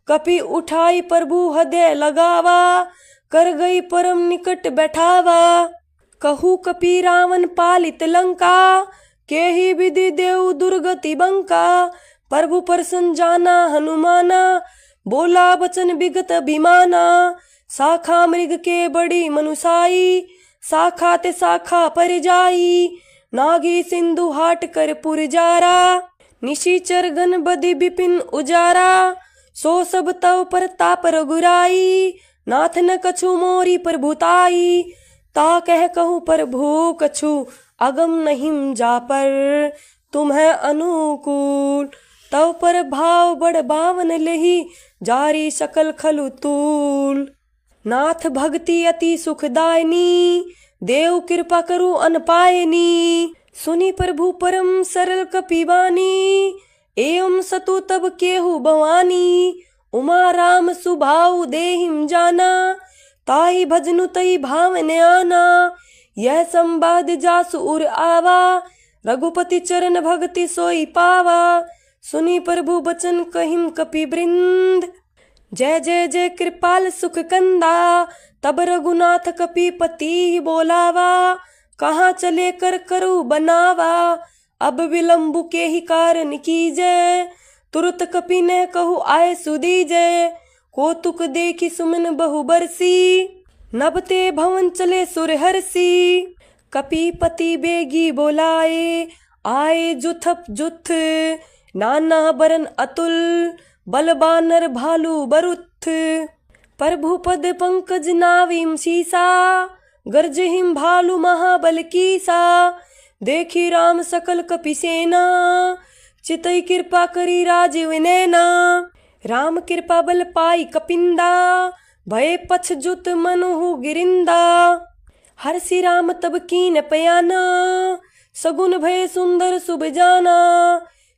कपि उठाई प्रभु हृदय लगावा, कर गई परम निकट बैठावा। कहू कपि रावण पालित लंका, केहि विधि देव दुर्गति बंका। प्रभु प्रसन्न जाना हनुमाना, बोला बचन विगत अभिमाना। शाखा मृग के बड़ी मनुसाई, शाखा ते शाखा पर जाई। नागी सिंधु हाट कर पुर जारा, निशिचर गण बदि विपिन उजारा। सो सब तव प्रताप रघुराई, नाथ न कछु मोरी प्रभुताई। ता कह कहूँ प्रभु कछु, अगम नहीं जा पर तुम्हें अनुकूल। तव पर भाव बड़ बावन लही, जारी सकल खलु तूल। नाथ भक्ति अति सुखदायनी, देव कृपा करो अनपायनी। सुनी प्रभु परम सरल कपिबानी, एवं सतु तब केहु भवानी। उमा राम सुभाव देहिम जाना, ताहि भजनु तई भावन आना। यह संवाद जासु उर आवा, रघुपति चरण भक्ति सोई पावा। सुनी प्रभु बचन कहिम कपि वृंद, जय जय जय कृपाल सुख कंदा। तब रघुनाथ कपिपति बोलावा, कहाँ चले कर करू बनावा। अब विलंबु के ही कारण कीजय, तुरत कपि ने कहु आए सुदीजय। कौतुक देखी सुमन बहु बरसी, नभते भवन चले सुर हरसी। कपिपति बेगी बोलाए, आए जुथप जुथ। नाना बरन अतुल, बल बानर भालू बरुथ। प्रभु पद पंकज नाविम सीसा, गर्जहिम भालू महाबल कीसा। देखी राम सकल कपि सेना, चितई कृपा करी राजीव नैना। राम कृपा बल पाई कपिंदा, भय पछ जुत मनुहु गिरिंदा। हर्षि राम तब कीन पयाना, सगुन भय सुंदर शुभ जाना।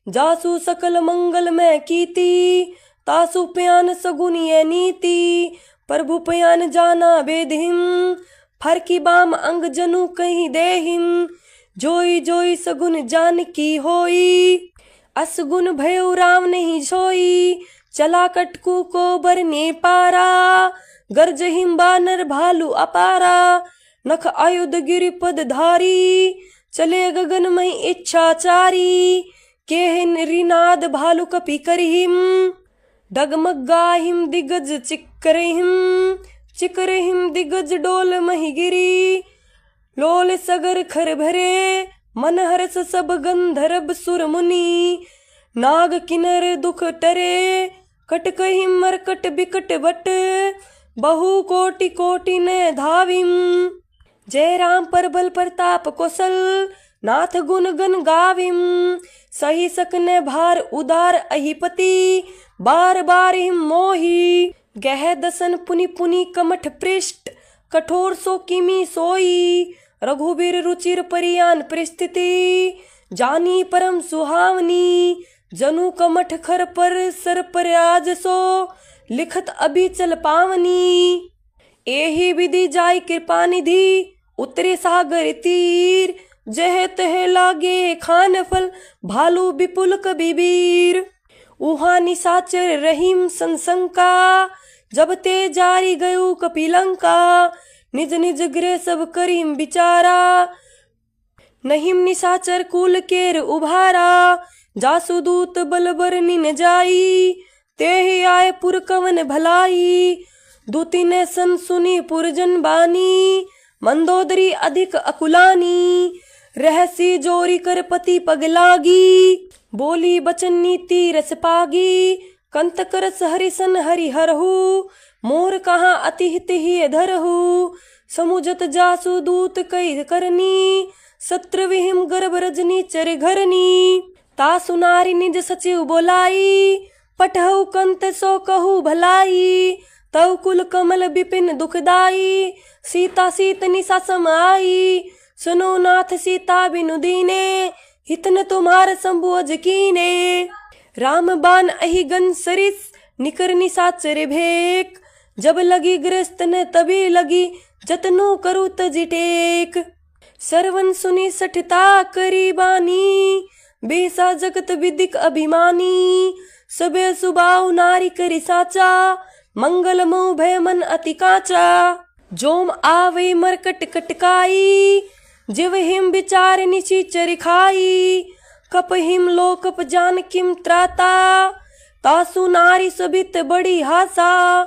जासु सकल मंगल में कीती, तासु प्यान सगुन ये नीति। प्रभु प्यान जाना बेदहिम, फर की बाम अंग जनु कहीं देहिम। जोई जोई सगुन जान की होई, असगुन भयो राम नहीं सोई। चला कटकू को बरने पारा, गर्जहिम बानर भालू अपारा। नख आयुध गिरि पद धारी, चले गगन में इच्छाचारी। केहन रिनाद भालू कपि करहिम, डगमग गाहिम दिग्गज चिकरहिम। चिकरहिम दिग्गज डोल मही गिरी, लोल सगर खर भरे। मन हरस सब गंधर्व सुर मुनि, नाग किन्नर दुख टरे। कटकहिम मरकट बिकट बट, बहु कोटि कोटि ने धाविम। जय राम परबल प्रताप कौशल, नाथ गुण गण गाविम। सही सकने भार उदार अहिपति, बार बार हिम मोही। गह दसन पुनि पुनि कमठ पृष्ठ, कठोर सो किमी सोई। रघुबीर रुचिर परियान परिस्थिति, जानी परम सुहावनी। जनु कमठ खर पर सर पर आज सो, लिखत अभी चल पावनी। एहि विधि जाय कृपा निधि, उतरे सागर तीर। जह तह लागे खान फल, भालू विपुल कबीर। उहा निशाचर रहीम संशंका, जब ते जारी गयो कपिलंका। निज निज गृह सब करीम बिचारा, नहिम निशाचर कुल केर उभारा। जासुदूत बल बरनी न जाई, तेहि आए पुर कवन भलाई। दूती ने सन सुनी पुरजन बानी, मंदोदरी अधिक अकुलानी। रहसी जोरी कर पति पग लागी, बोली बचन नीति रस पागी। कंत करस हरिसन हरि हरहु, मोर कहाँ अति हित ही धरहु। समुझत जासु दूत कई करनी, सत्र विहिम गर्भ रजनी चर घरनी। तासु नारी निज सचिव बोलाई, पठहु कंत सो कहु भलाई। तव कुल कमल विपिन दुखदाई, सीता सीत निशा समाई। सुनो नाथ सीता बिनु दीने, हितन तुम्हार संबोझ कीने। राम बान अहिगन सरिस, निकर निशाचर भेक। जब लगी ग्रस्त न तभी लगी, जतनु करू तजिटेक। सरवन सुनी सठता करी बानी, बेसा जगत विदिक अभिमानी। सबे सुबाव नारी करी साचा, मंगल मोह भय मन अति काचा। जोम आवे मरकट कटकाई, जिव हिम विचार निशिचर खाई। कप हिम लोकप जान किम त्राता, तासु नारी सबित बड़ी हासा।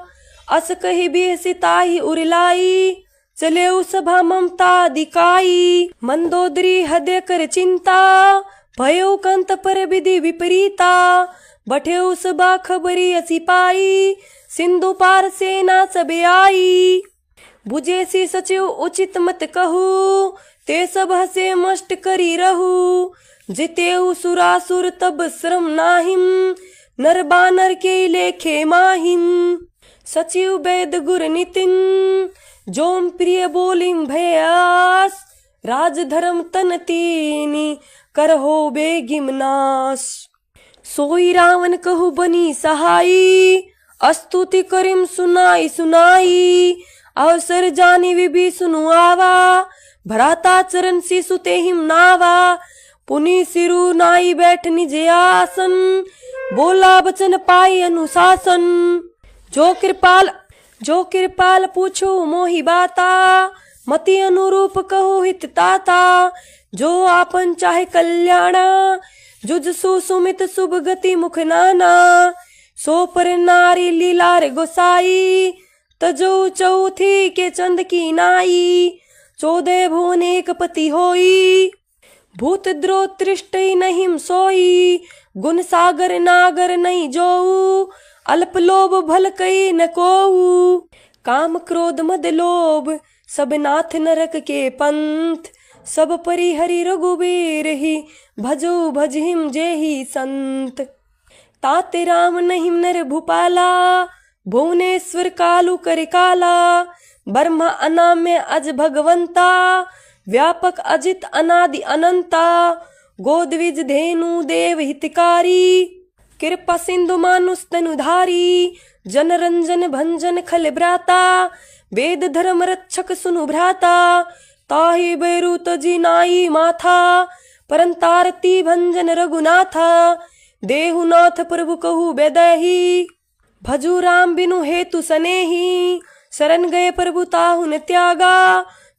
अस कही बेसिताही उरलाई, चले सभा ममता दिकाई। मंदोदरी हृदय कर चिंता, भयो कंत पर विधि विपरीता। बठे सभा खबरी असी पाई, सिंधु पार सेना सब आई। बुझे सी सचिव उचित मत कहू, ते सब हसे मष्ट करी रहू। जितेउ सुरासुर तब श्रम नाहिम, नर बानर के लेखे माहिम। सचिव वैद गुर नितिन जोम प्रिय बोलिम भयास राज धर्म तन तीनी कर हो बेगिम नाश। सोई रावण कहु बनी सहाई स्तुति करिम सुनाई सुनाई अवसर जानी विभि सुनु आवा भराता चरण शिशु तेहिम नावा। पुनि सिरु नाई बैठ निज आसन बोला बचन पाई अनुशासन। जो कृपाल पूछो मोहि बाता मति अनुरूप कहो हित ताता। जो आपन चाहे कल्याणा जुज सुमित शुभ गति मुख नाना। सो पर नारी लीलार गोसाई तजो चौथी के चंद की नाई। 14 भुवन एक पति होई भूत द्रोह तृष्टि नहीं सोई। गुण सागर नागर नहीं जोऊ अल्प लोभ भल कई न कोऊ। काम क्रोध मद लोभ सब नाथ नरक के पंथ। सब परिहरि रघुबीर ही भजो भजहिम जेहि संत। ताते राम नहीं नर भूपाला भुवनेश्वर कालू कर काला। ब्रह्मा अनाम्य अज भगवंता व्यापक अजित अनादि अनंता। गोदविज धेनु देव हितकारी कृपा सिंधु मानुष तनुधारी। जन रंजन भंजन खल भ्राता वेद धर्म रक्षक सुनु भ्राता। ताहि बैरु तजी नाई माथा परंतारती भंजन रघुनाथा। देहुनाथ प्रभु कहु बेदही भजु राम बिनु हेतु सनेही। शरण गए प्रभु ताहु न त्यागा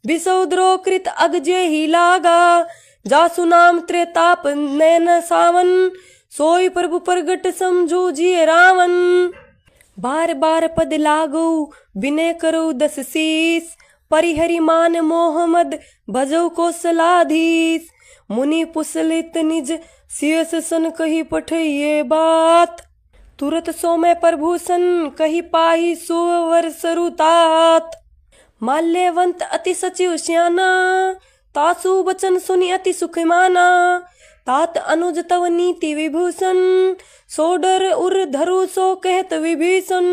विसौद्रो कृत अगजे ही लागा। जासु नाम त्रेताप नैन सावन सोई प्रभु प्रगट समझो जिय रावण। बार बार पद लागो विनय करो 10 शीस। परिहरि मान मोहम्मद भजो कौशलाधीश। मुनि पुसलित निज सियस सन कही पठइये बात। तुरत सो में प्रभूषण कही पाही सुवर सरुतात। माल्यवंत अति सचिव श्याना तासु बचन सुनि अति सुख माना। तात अनुज तव नीति विभूषण सोडर उर धरु सो कहत विभीषण।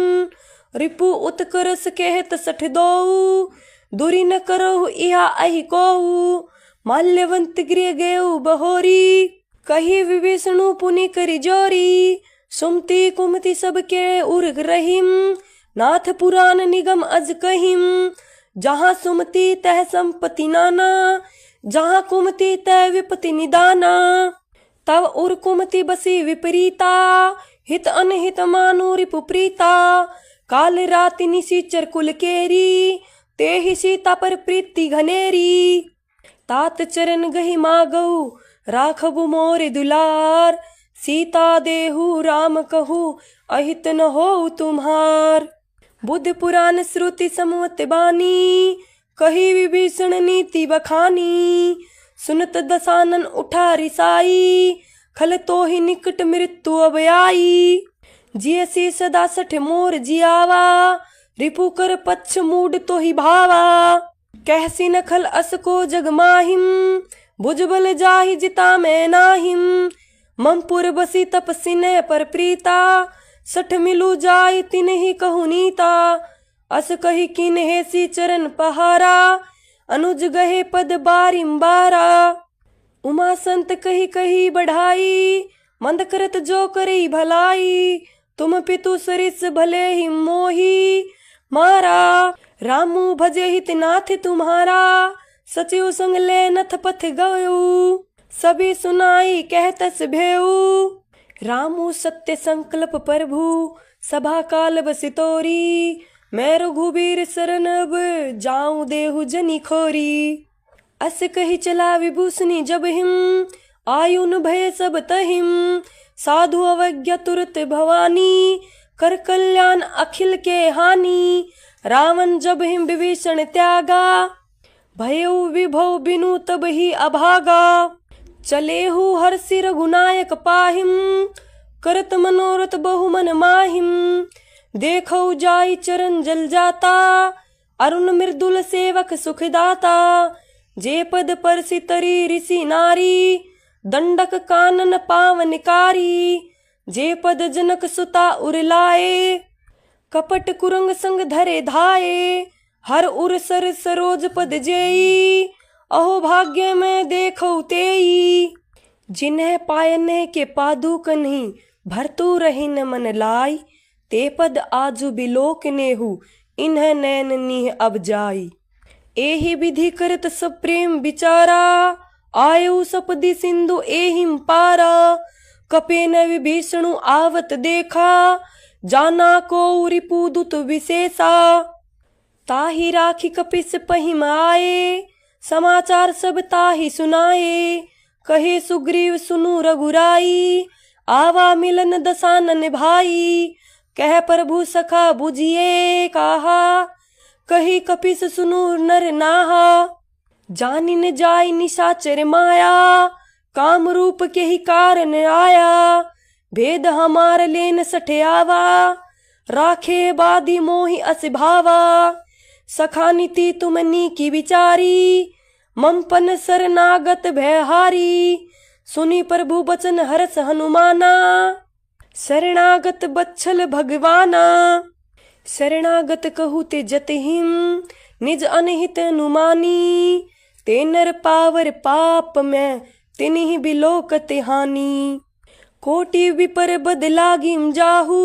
रिपु उत्कर्ष कहत 62 दूरी न करहु इहा अहि कोहु। माल्यवंत गृह गयउ बहोरी कही विभीषणु पुनि करि जोरी। सुमति कुमति सबके उर रहीम नाथ पुराण निगम अज कहिम। जहाँ सुमति तह संपत्ति नाना जहाँ कुमति तह विपत्ति निदाना। तब उर कुमति बसी विपरीता हित अनहित मानु रिपु प्रीता। काल राति निशिचर कुल केरी तेहि सीता पर प्रीति घनेरी। तात चरण गहि मागऊ राखबु मोर दुलार। सीता देहु राम कहू अहित न हो तुम्हार। बुद्ध पुराण श्रुति समवत बानी कही विभीषण नीति बखानी। सुनत दसानन उठा रिसाई खल तो ही निकट मृत्यु अब आई। जियसी सदा 60 मोर जियावा रिपु कर पक्ष मूड तो ही भावा। कहसी न खल अस को जग माहिम भुजबल जाहि जिता मैं नाहिम। ममपुर बसी तपसी ने पर प्रीता 60 मिलू जाय तिन ही कहु नीता। अस कही किन हेसी चरण पहारा अनुज गहे पद बारिम्बारा। उमा संत कही कही बढ़ाई मंद करत जो करी भलाई। तुम पितु सरिस भले ही मोही मारा। रामू भजे हित नाथ तुम्हारा सचिव संग ले नथ पथ गयो। सभी सुनाई कहतस भेऊ रामू सत्य संकल्प प्रभु। सभा काल बसितोरी मैं रघुबीर शरण अब जाऊं देहु जनी खोरी। अस कही चला विभूषणी जब हिम आयुन भय सब तहिम। साधु अवज्ञा तुरत भवानी कर कल्याण अखिल के हानि। रावण जब हिम विभीषण त्यागा भयउ विभव बिनु तब ही अभागा। चलेहु हर्षि रघुनायक पाहिम करत मनोरथ बहुमन माहिम। देखौ जाई चरण जल जाता अरुण मृदुल सेवक सुखदाता। जे पद परसि तरी ऋषि नारी दंडक कानन पावनकारी। जे पद जनक सुता उरलाए कपट कुरंग संग धरे धाये, हर उर सर सरोज पद जेई, अहो भाग्य में देखो तेई। जिन्हें पायने के पादुक नहीं, भरतु रहिन मन लाई, ते पद आजु बिलोक नेहु, इन्हें नैन नीह अब जाई। एहि विधि करत सब प्रेम विचारा, आयु सपदि सिंधु एहिम पारा। कपे न विभीषणु आवत देखा, जाना को रिपुदूत विशेषा। ताहि राखी कपिस पहिम आए, समाचार सब ताहि सुनाए। कहे सुग्रीव सुनु रघुराई, आवा मिलन दसानन भाई। कह प्रभु सखा बुझिए कहा, कही कपिस सुनु नर नाहा। जानिन जाय निशाचर माया, काम रूप के ही कारण आया। भेद हमार लेन सठियावा, राखे बाधी मोहि अस भावा। सखा नीति तुमनी की विचारी, ममपन शरणागत भयहारी। सुनी प्रभु बचन हरस हनुमाना, शरणागत बच्छल भगवाना। शरणागत कहु ते जतहिम, निज अनहित अनुमानी। ते नर पावर पाप में, तिन्हि बिलोकत हानि। कोटि विपर बद लागिम जाहू,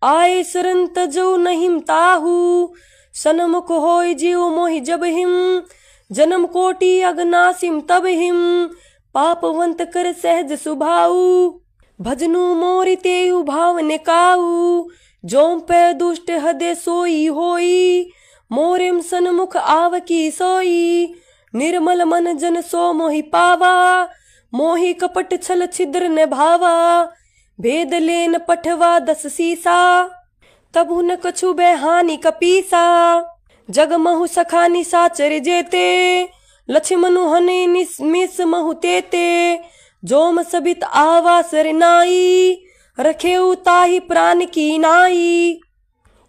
आए शरण तजो नहिम ताहू। सनमुख होय जीव मोहि जब हिम, जन्म कोटि अगनासिम तब हिम। पापवंत कर सहज सुभाऊ, भजनु मोरि तेहु भाव निकाऊ। जोम पे दुष्ट हदे सोई होई, मोरिम सनमुख आव की सोई। निर्मल मन जन सो मोहि पावा, मोहि कपट छल छिद्र न भावा। भेद लेन पठवा 10 सीसा, तबु न कछु बेहानि कपीसा। जग महु सखा निशाचर जेते, लक्ष्मनु हने निस्मिस महु तेते। जोम सबित आवा सरनाई, रखे ताहि प्राण की नाई।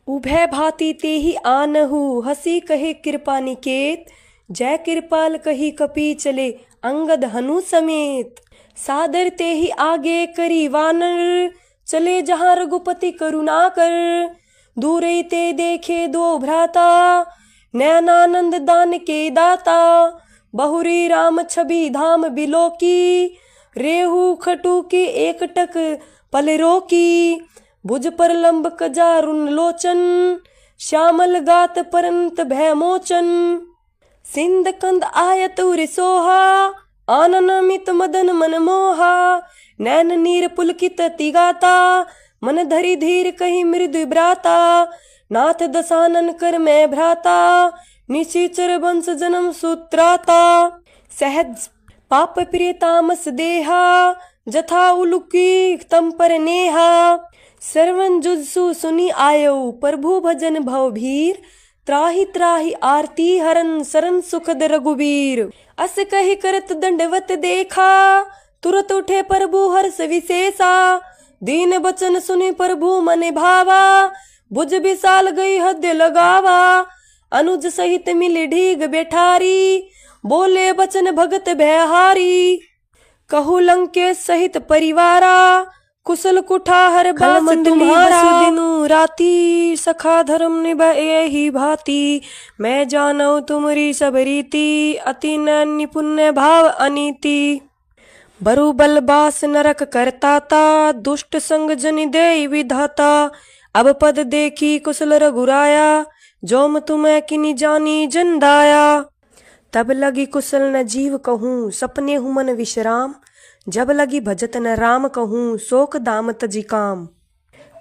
उभय भांति तेहि आनहु, हसी कहे कृपा निकेत। जय कृपाल कही कपि चले, अंगद हनु समेत। सादर तेहि आगे करी वानर, चले जहाँ रघुपति करुणा कर। दूरे ते देखे दो भ्राता, नयनानंद दान के दाता। बहुरी राम छवि धाम बिलोकी, रेहू खटू की एकटक पल रोकी। भुज पर लंब कजारुन लोचन, श्यामल गात परंत भय मोचन। सिंध कंद आयत उर सोहा, आनन मित मदन मन मोहा। नैन नीर पुलकित तिगाता, मन धरि धीर कही मृदु ब्राता। नाथ दसानन कर मैं भ्राता, निशिचर वंश जन्म सूत्राता। सहज पाप प्रिय तामस देहा, जथा उलुकी तम पर नेहा। सर्वन जुजसु सुनी आयो, प्रभु भजन भव भीर। त्राहि त्राहि आरती हरन, सरन सुखद रघुवीर। अस कहि करत दंडवत देखा, तुरत उठे प्रभु हर्ष विशेषा। दीन बचन सुनि प्रभु मन भावा, भुज विशाल गई हृदय लगावा। अनुज सहित मिली ढीग बेठारी, बोले बचन भगत भयहारी। कहु लंकेश सहित परिवारा, कुशल कुठार बाम तुम्हारा। दिनु राती, सखा धर्म निभए ही भांति। मैं जानौ तुमरी सब रीति, अति नैन्य पुण्य भाव अनीति। बरु बल बास नरक करताता, दुष्ट संग जनि देई विधाता। अब पद देखी कुशल रघुराया, जोम तुम्हें किनि जानी जन दाया। तब लगी कुशल न जीव कहूँ, सपने हूँ मन विश्राम। जब लगी भजत न राम कहूँ, शोक दाम तजी काम।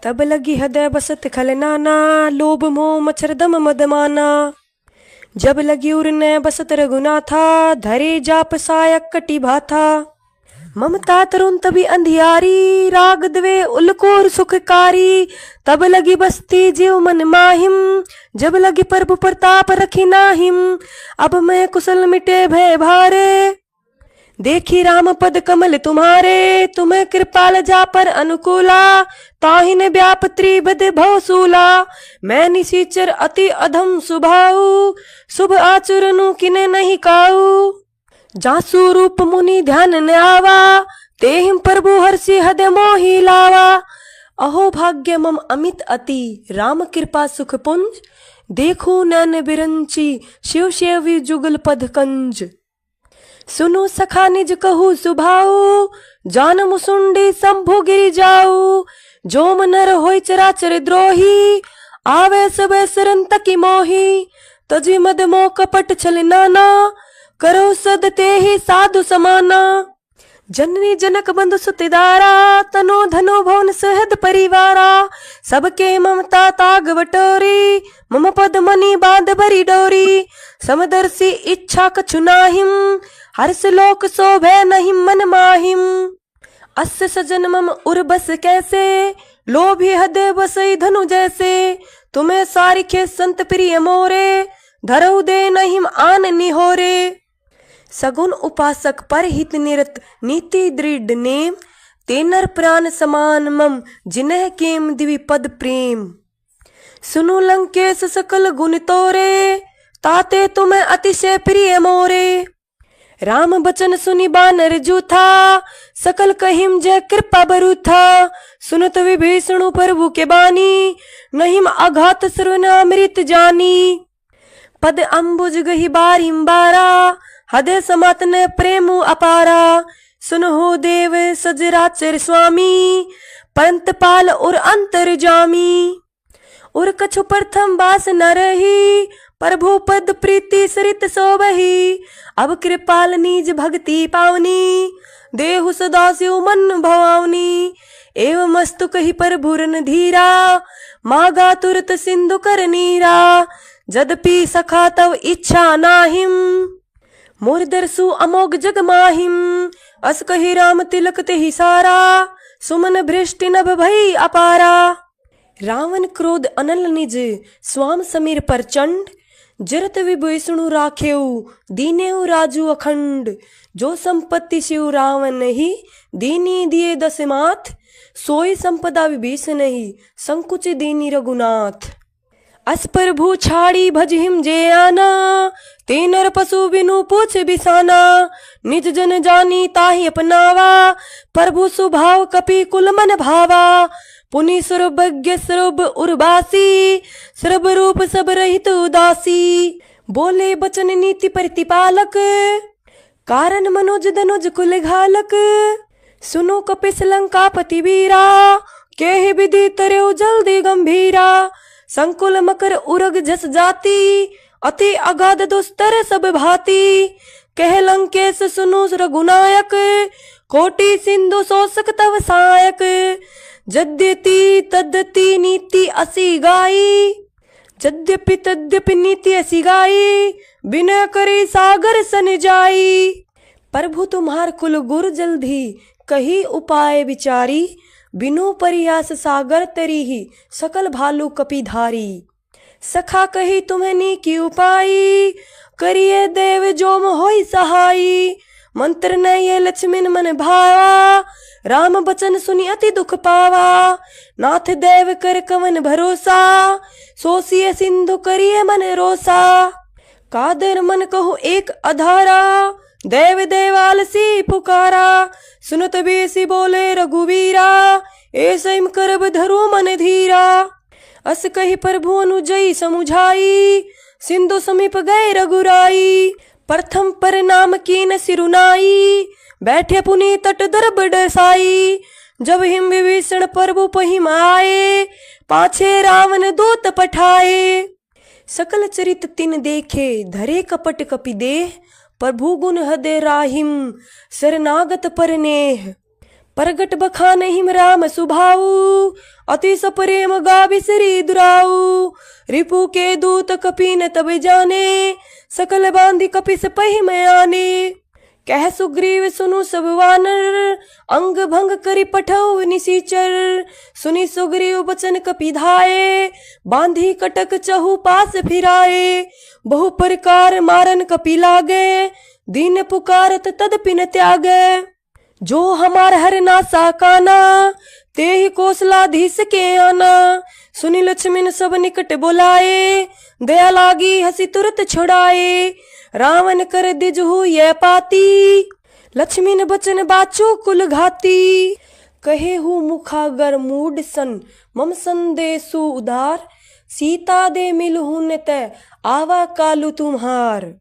तब लगी हृदय बसत खलनाना, लोभ मोह मच्छर दम मदमाना। जब लगी उरने बसत रघुनाथा, धरे जाप सायक कटी भाथा। ममता तरुण तभी अंधियारी, राग द्वे उलकोर सुखकारी। तब लगी बसती जीव मन माहिम, जब लगी प्रभु प्रताप रखी नाहिम। अब मैं कुशल मिटे भय भारे, देखी राम पद कमल तुम्हारे। तुम्हें कृपाल जा पर अनुकूला, ताहिन व्याप त्रिबद भवसूला। मैं निशिचर अति अधम सुभाऊ, शुभ आचुरनु किने नहीं काऊ। जासु रूप मुनि ध्यान न आवा, तेहिम प्रभु हर्षि हृदय मोहि लावा। अहो भाग्य मम अमित अति राम कृपा सुख पुंज, देखो नैन बिरंची शिव शेवी जुगल पद कंज। सुनो सखा निज कहू सुभाऊ, जान मुसुंडी शंभु गिरि जाऊ। जोम नर होय चराचर द्रोही, आवे सबे सरन तकी मोही। तजी मद मोह कपट छल नाना, करो सद ते ही साधु समाना। जननी जनक बंधु सुतिदारा, तनो धनो भवन सहद परिवारा। सबके ममता ताग बटोरी, मम पद मनी बांध बरी डोरी। समदर्शी इच्छा कछु नाहिम, हर्ष लोक शोभे नहीं मन माहिम। अस सजन मम उर बस कैसे, लोभी हदे बसई धनु जैसे। तुम्हें सारिखे संत प्रिय मोरे, धरऊ दे नहीं आन निहोरे। सगुन उपासक पर हित निरत, नीति दृढ़ नेम। तेनर प्राण समान मम, जिन्ह केम दिवि पद प्रेम। सुनु लंकेश सकल गुण तोरे, ताते तुम्हें अतिशय प्रिय मोरे। राम बचन सुनि बानर जूथा, सकल कहिम जय कृपा बरूथा। सुनत विभीषण प्रभु के बानी, नहिम अघात श्रवण अमृत जानी। पद अम्बुज गहि बारिम्बारा, हदे समातन प्रेम अपारा। सुनहो देव सजराचर स्वामी, पंत पाल और अंतर जामी। और कछु प्रथम बास न रही, प्रभु पद प्रीति सरित सोबही। अब कृपाल नीज भक्ति पावनी, देहु सदा शिव मन भवावनी। एवं मस्तु कही प्रभु रन धीरा, मागा तुरत सिंधु कर नीरा। जदपि सखा तव इच्छा नाहिम, मोर दर्शु अमोघ जग माहिम। अस कही राम तिलक तेहि सारा, सुमन भ्रष्टि नभ भई अपारा। रावण क्रोध अनल निज, स्वाम समीर प्रचंड। जरत विभीषणु राखेऊ, दीनेऊ राजू अखंड। जो संपत्ति शिव रावण ही, दीनी दिए दस माथ। सोई संपदा विभीषण ही, संकुच दीनी रघुनाथ। अस प्रभु छाड़ी भजहिम जे आना, तेनर पशु बिनु पूछ बिसाना। निज जन जानी ताहि अपनावा, प्रभु सुभाव कपि कुल मन भावा। पुनि सर्वज्ञ सर्व उर्वासी, सर्व रूप सब रहित उदासी। बोले बचन नीति प्रतिपालक, कारण मनोज धनुज कुल घालक। सुनो कपिस लंकापति वीरा, केहि विधि तरेउ जल्दी गंभीरा। संकुल मकर उरग जस जाति, अति अगाध दुस्तर सब भांति। कह लंकेश सुनु रघुनायक, कोटि सिंधु शोषक तव सहायक। जद्यति तद्यति नीति असी गाई, जद्यपि तद्यपि नीति असी गाई। बिना करे सागर सन जाई। प्रभु तुम्हार कुल गुर जल्दी, कही उपाय विचारी। बिनु परियास सागर तरी ही, सकल भालू कपिधारी। सखा कही तुम्हें नीकी उपाई, करिए देव जोम होई सहाई। मंत्र न ये लक्ष्मण मन भावा, राम बचन सुनि अति दुख पावा। नाथ देव कर कवन भरोसा, सोसिए सिंधु करिए मन रोसा। कादर मन कहो एक अधारा, देव देवालसी पुकारा। सुनत बेसी बोले रघुवीरा, ऐसैम करब धरो मन धीरा। अस कही प्रभु अनुजई समुझाई, सिंधु समीप गए रघुराई। प्रथम पर नाम कीन सिरुनाई, बैठे पुनि तट दरब डसाई। जब हिम विभीषण प्रभु पहिम आए, पाछे रावण दूत पठाए। सकल चरित तिन देखे, धरे कपट कपि देह। प्रभु गुण हृदय राहिम, शरणागत परनेह। प्रगट बखान हिम राम सुभाऊ, अति सप्रेम गावि श्री दुराऊ। रिपु के दूत कपि न तब जाने, सकल बांधि कपिस पहिम आने। कह सुग्रीव सुनु सब वानर, अंग भंग करि पठौ निसीचर। सुनि सुग्रीव बचन कपि धाये, बांधी कटक चहु पास फिराए। बहु प्रकार मारन कपि लागे, दीन पुकारत तदपि न त्यागे। जो हमार हर नासा काना, ते ही कौशलाधीश के आना। सुनि लक्ष्मण सब निकट बुलाए, दया लागी हसी तुरत छुड़ाए। रावण कर दिजहु ये पाती, लक्ष्मण बचन बाचो कुल घाती। कहे हूँ मुखागर मूड सन मम संदेशु उदार, सीता दे मिलहुन तय आवा कालु तुम्हार।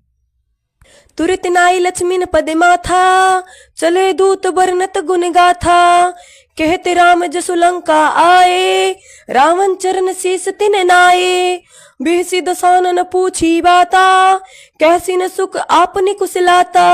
तुरत नाई लक्ष्मीन पद माथा, चले दूत बरनत गुण गाथा, कहते राम जसु लंका आए, रावण चरण शीस तिन नाये। बिहसी दसानन पूछी बाता, कैसी न सुख आपने कुशलाता।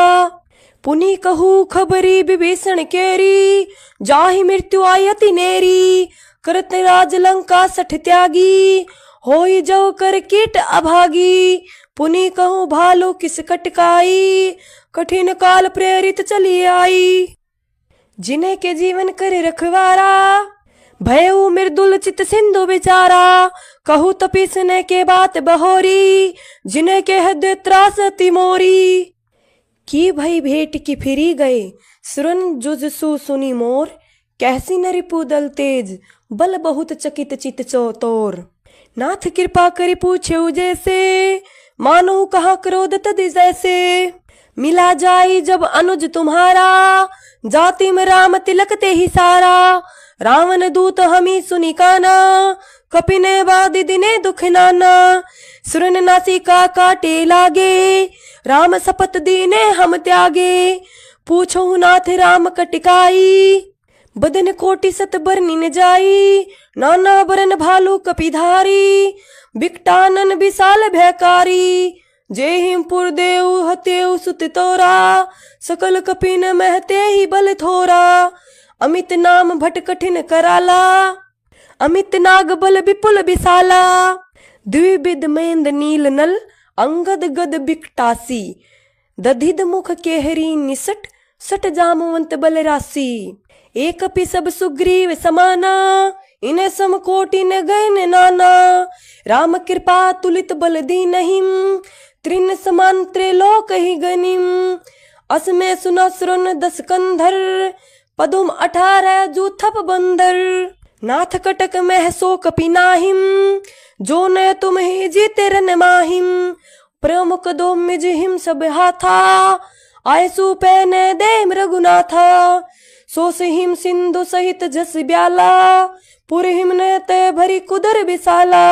पुनि कहू खबरी विभीषण केरी, जाहि मृत्यु आयति नेरी। करत राज लंका सठ त्यागी, होई जो कर कीट अभागी। पुनि कहूँ भालू किस कटकाई, कठिन काल प्रेरित चली आई। जिन्हें के जीवन करे रखवारा, भयउ मृदुल चित सिंधु बिचारा। कहू तपीसने के बात बहोरी, जिन्हें के हृदय त्रास तिमोरी। की भई भेंट की फिरी गए, सुरन जुजसु सुनी मोर। कैसी न रिपु दल तेज, बल बहुत चकित चित चौतोर। नाथ कृपा करी पूछे जैसे, मानो कहा क्रोध तद जैसे। मिला जाई जब अनुज तुम्हारा, जाति में राम तिलक ते ही सारा। रावण दूत हमी सुनी काना, कपिने बादि दिने दुख नाना। सुरन नासिका काटे लागे, राम शपथ दीने हम त्यागे। पूछो नाथ राम कटिकाई, बदन कोटि सत बरनी न जाई। नाना बरन भालू कपिधारी, बिकटानन विशाल भयकारी। जे हिमपुर देव हतेउ सुत तोरा, सकल कपिन महते ही बल थोरा। अमित नाम भट कठिन कराला, अमित नाग बल विपुल विशाला। द्विविध मेंद नील नल, अंगद गद बिकटासी। दधिद मुख केहरी निसट, सट जामवंत बल राशि। एक कपि सब सुग्रीव समाना, इन्हें सम कोटि न गए नाना। राम कृपा तुलित बल दीनहिं, त्रिन समान त्रिलोक ही गनिम। असमय सुना सुरन 10 कंधर, पदुम 18 जूथप बंदर। नाथ कटक मह सो कपि नाहिम, जो न तुम ही जीते रन माहिम। प्रमुख दो मिज हिम सब हाथा, आयसु पैन दे मृगुनाथा। सोस हिम सिंधु सहित जस ब्याला, पुर हिम ने तय भरी कुदर विशाला।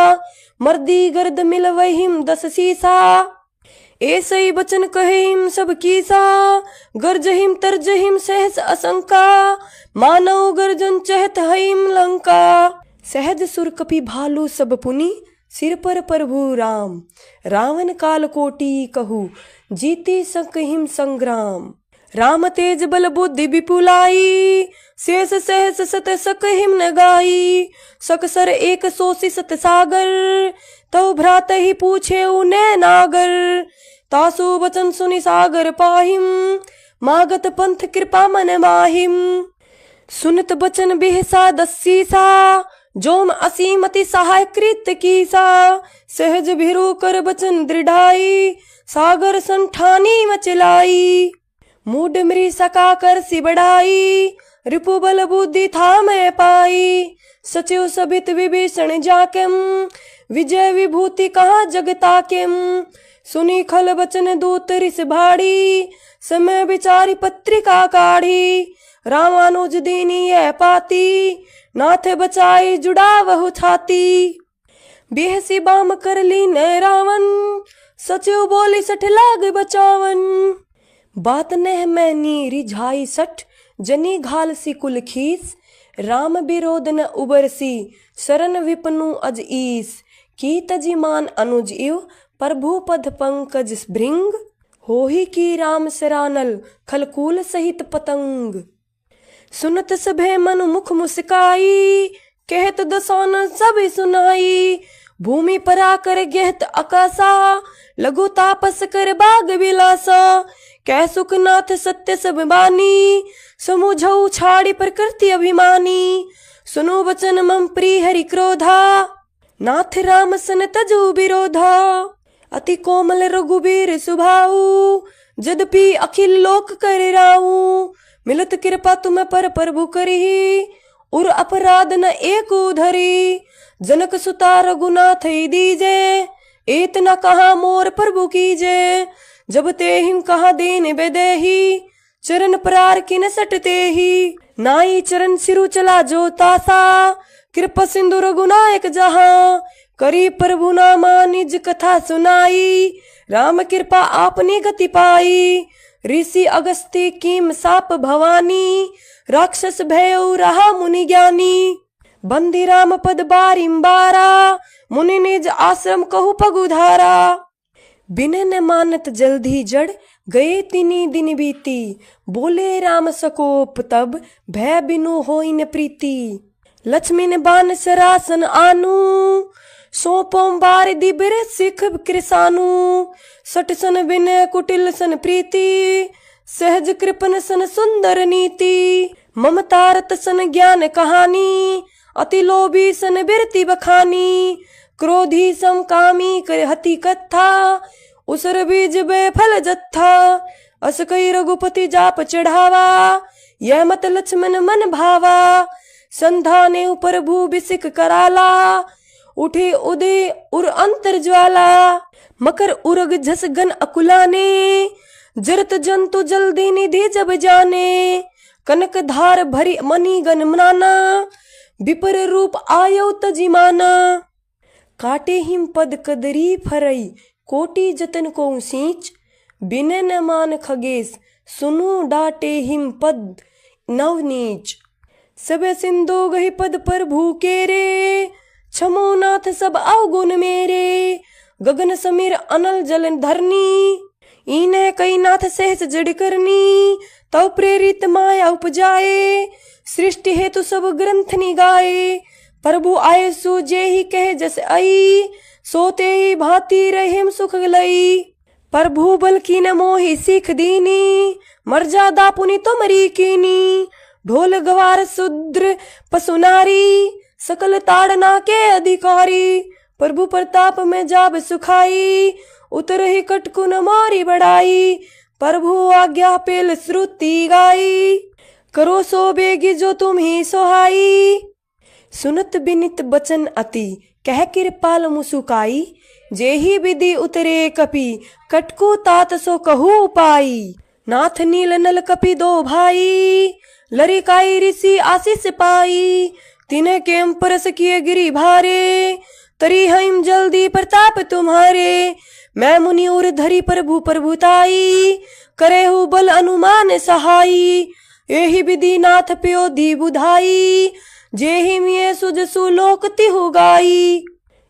मर्दी गर्द मिल वहिम 10 सीसा, ऐसे ही बचन कहे हिम सब कीसा। गर्ज हिम तर्ज हिम सहस असंका, मानव गर्जन चहत हिम लंका। सहज सुर कपि भालू सब पुनि, सिर पर प्रभु राम। रावण काल कोटि कहू, जीती सक हिम संग्राम। राम तेज बल बुद्धि विपुलाई, शेष सहस सत सक हिम न गाई। सकसर एक सोसी सत सागर, तव भ्रात ही पूछे उन्हें नागर। तासु वचन सुनि सागर पाहिम, मागत पंथ कृपा मन माहिम। सुनत बचन बिहसा 10 सीसा, जोम असीमति सहाय कृत कीसा। सहज भिरु कर बचन दृढ़ाई, सागर संठानी मचलाई। मूड मृ सका कर सी बढ़ाई, रिपु बल बुद्धि था मैं पाई। सचिव सभित विभीषण जाकेम, विजय विभूति कहा जगता केम। सुनी खल बचन दूत रिस भाड़ी, समय विचारी पत्रिका काढ़ी। रामानुज दीनी यह पाती, नाथ बचाई जुड़ा वहु छाती। बेहसी बाम कर ली न रावण, सचिव बोली 60 लाग बचावन। बात नह मैं नी रिझाई 60, जनी घाल सी कुल खीस। राम विरोध न उबरसी, शरण विपनु अज ईस। की तजी मान अनुज इव, प्रभु पद पंकज भृंग। होही की राम सरानल, खलकूल सहित पतंग। सुनत सभे मन मुख मुस्काई, कहत दसानन सब सुनाई। भूमि पर आकर गहत आकाशा, लघु तापस कर बाग विलासा। कै सुखनाथ सत्य सब बानी, समुझऊ छाड़ी प्रकृति अभिमानी। सुनो वचन मम प्रिय हरि क्रोधा, नाथ राम सन तजु विरोधा। अति कोमल रघुबीर सुभाऊ, जदपि अखिल लोक कर राऊ। मिलत कृपा तुम पर प्रभु करी, उर अपराध न एक धरी। जनक सुता रघुनाथ दीजे, एत न कहा मोर प्रभु कीजे। जब ते हिम कहा दीन बेदेही, चरण प्रार किन सटते ही। नाई चरण सिरु चला जो तासा, कृपा सिंधु रघुनायक जहां, करी प्रभु नामा निज कथा सुनाई, राम कृपा आपने गति पाई, ऋषि अगस्त्य कीम साप भवानी, राक्षस भयउ रहा मुनि ज्ञानी, बंदी राम पद बारिम्बारा, मुनि निज आश्रम कहु पगुधारा, बिन न मानत जल्दी जड़, गए तिनी दिन बीती, बोले राम सकोप तब, भय बिनु होई न प्रीति, लक्ष्मी ने बान सरासन आनु, सोपों बार दिबिर सिख कृसानु, सट सन विनय कुटिल सन प्रीति, सहज कृपन सन सुंदर नीति, ममतारत सन ज्ञान कहानी, अति लोभी सन बिरति बखानी, क्रोधी सम कामी कर हति कथा, उसर बीज बे फल जत्था, अस कई रघुपति जाप चढ़ावा, यह मत लक्ष्मण मन भावा, संधाने ऊपर भू बिसिक कराला, उठे उदय उर अंतर ज्वाला, मकर उरग झस गन अकुलाने, जरत जंतु जल्दी निधि जब जाने, कनक धार भरी मनी गन मनाना, विपर रूप आयो तजिमाना, काटे हिम पद कदरी फरई, कोटि जतन को सींच, बिने न मान खगेश, सुनु डाटे हिम पद नवनीच, सबे सिंधु गहि पद पर भूके रे, छमो नाथ सब अवगुण मेरे, गगन समीर अनल जल धरनी, इन्हें कई नाथ सहज जड़ करनी, तव प्रेरित माया उपजाए, सृष्टि हेतु सब ग्रंथ निगाए, प्रभु आये सो जे ही कहे जस आई, सोते ही भांति रहिम सुख लई, प्रभु बल की न मोहि सीख दीनी, मर्यादा पुनि तुमरी कीनी, ढोल गवार शूद्र पशु नारी, सकल ताड़ना के अधिकारी, प्रभु प्रताप में जाब सुखाई, उतर ही कटकु न मारी बढ़ाई, प्रभु आज्ञा पेल श्रुति गाई, करो सो बेगी जो तुम ही सोहाई, सुनत बिनित बचन अति, कह कृपाल मुसुकाई, जेहि विधि उतरे कपि, कटकु तात सो कहू उपाई, नाथ नील नल कपि दो भाई, लरिकाई ऋषि आशीष पाई, तिन्ह के परस किए गिरी भारे, तरी हम जल्दी प्रताप तुम्हारे, मैं मुनि उर धरी प्रभु प्रभुताई, करे हु बल अनुमान सहाई, एहि विधि नाथ प्यो दी बुधाई, जेहिम ये सुज सुलोक तिहु गाई,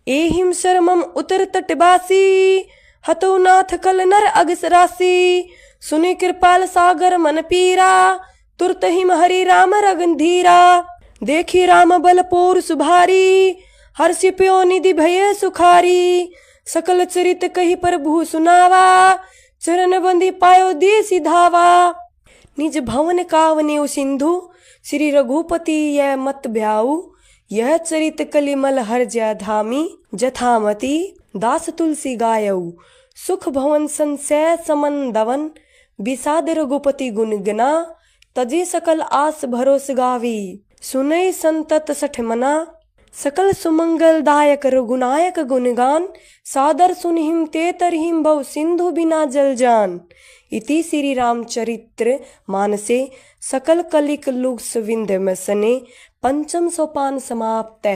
एहिम शर्मम उतर तटवासी, हतो नाथ कल नर अगस राशि, सुनि कृपाल सागर मन पीरा, तुरत हिम हरि राम रगन धीरा, देखी राम बल पौरुष भारी, हर्षि प्यो निधि भय सुखारी, सकल चरित कही प्रभु सुनावा, चरण बंदी पायो देसी धावा, निज भवन कावने सिंधु, श्री रघुपति यह मत भ्याऊ, यह चरित कलिमल हर जय धामी, जथामति दास तुलसी गायऊ, सुख भवन संशय समन दवन, विषाद रघुपति गुण गना, तजे सकल आस भरोस गावी, सुनई संतत सठ मना, सकल सुमंगल दायक रघुनायक गुणगान, सादर सुनहिम ते तरहिम भव सिंधु बिना जल जान, इति श्री रामचरित्र मानसे सकल कलिक लुग्स विंध्य में सने, पंचम सोपान समाप्त,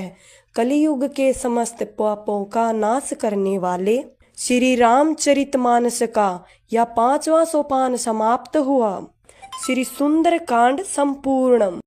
कलियुग के समस्त पापों का नाश करने वाले श्री रामचरितमानस का यह 5वां सोपान समाप्त हुआ। श्री सुंदर कांड संपूर्णम।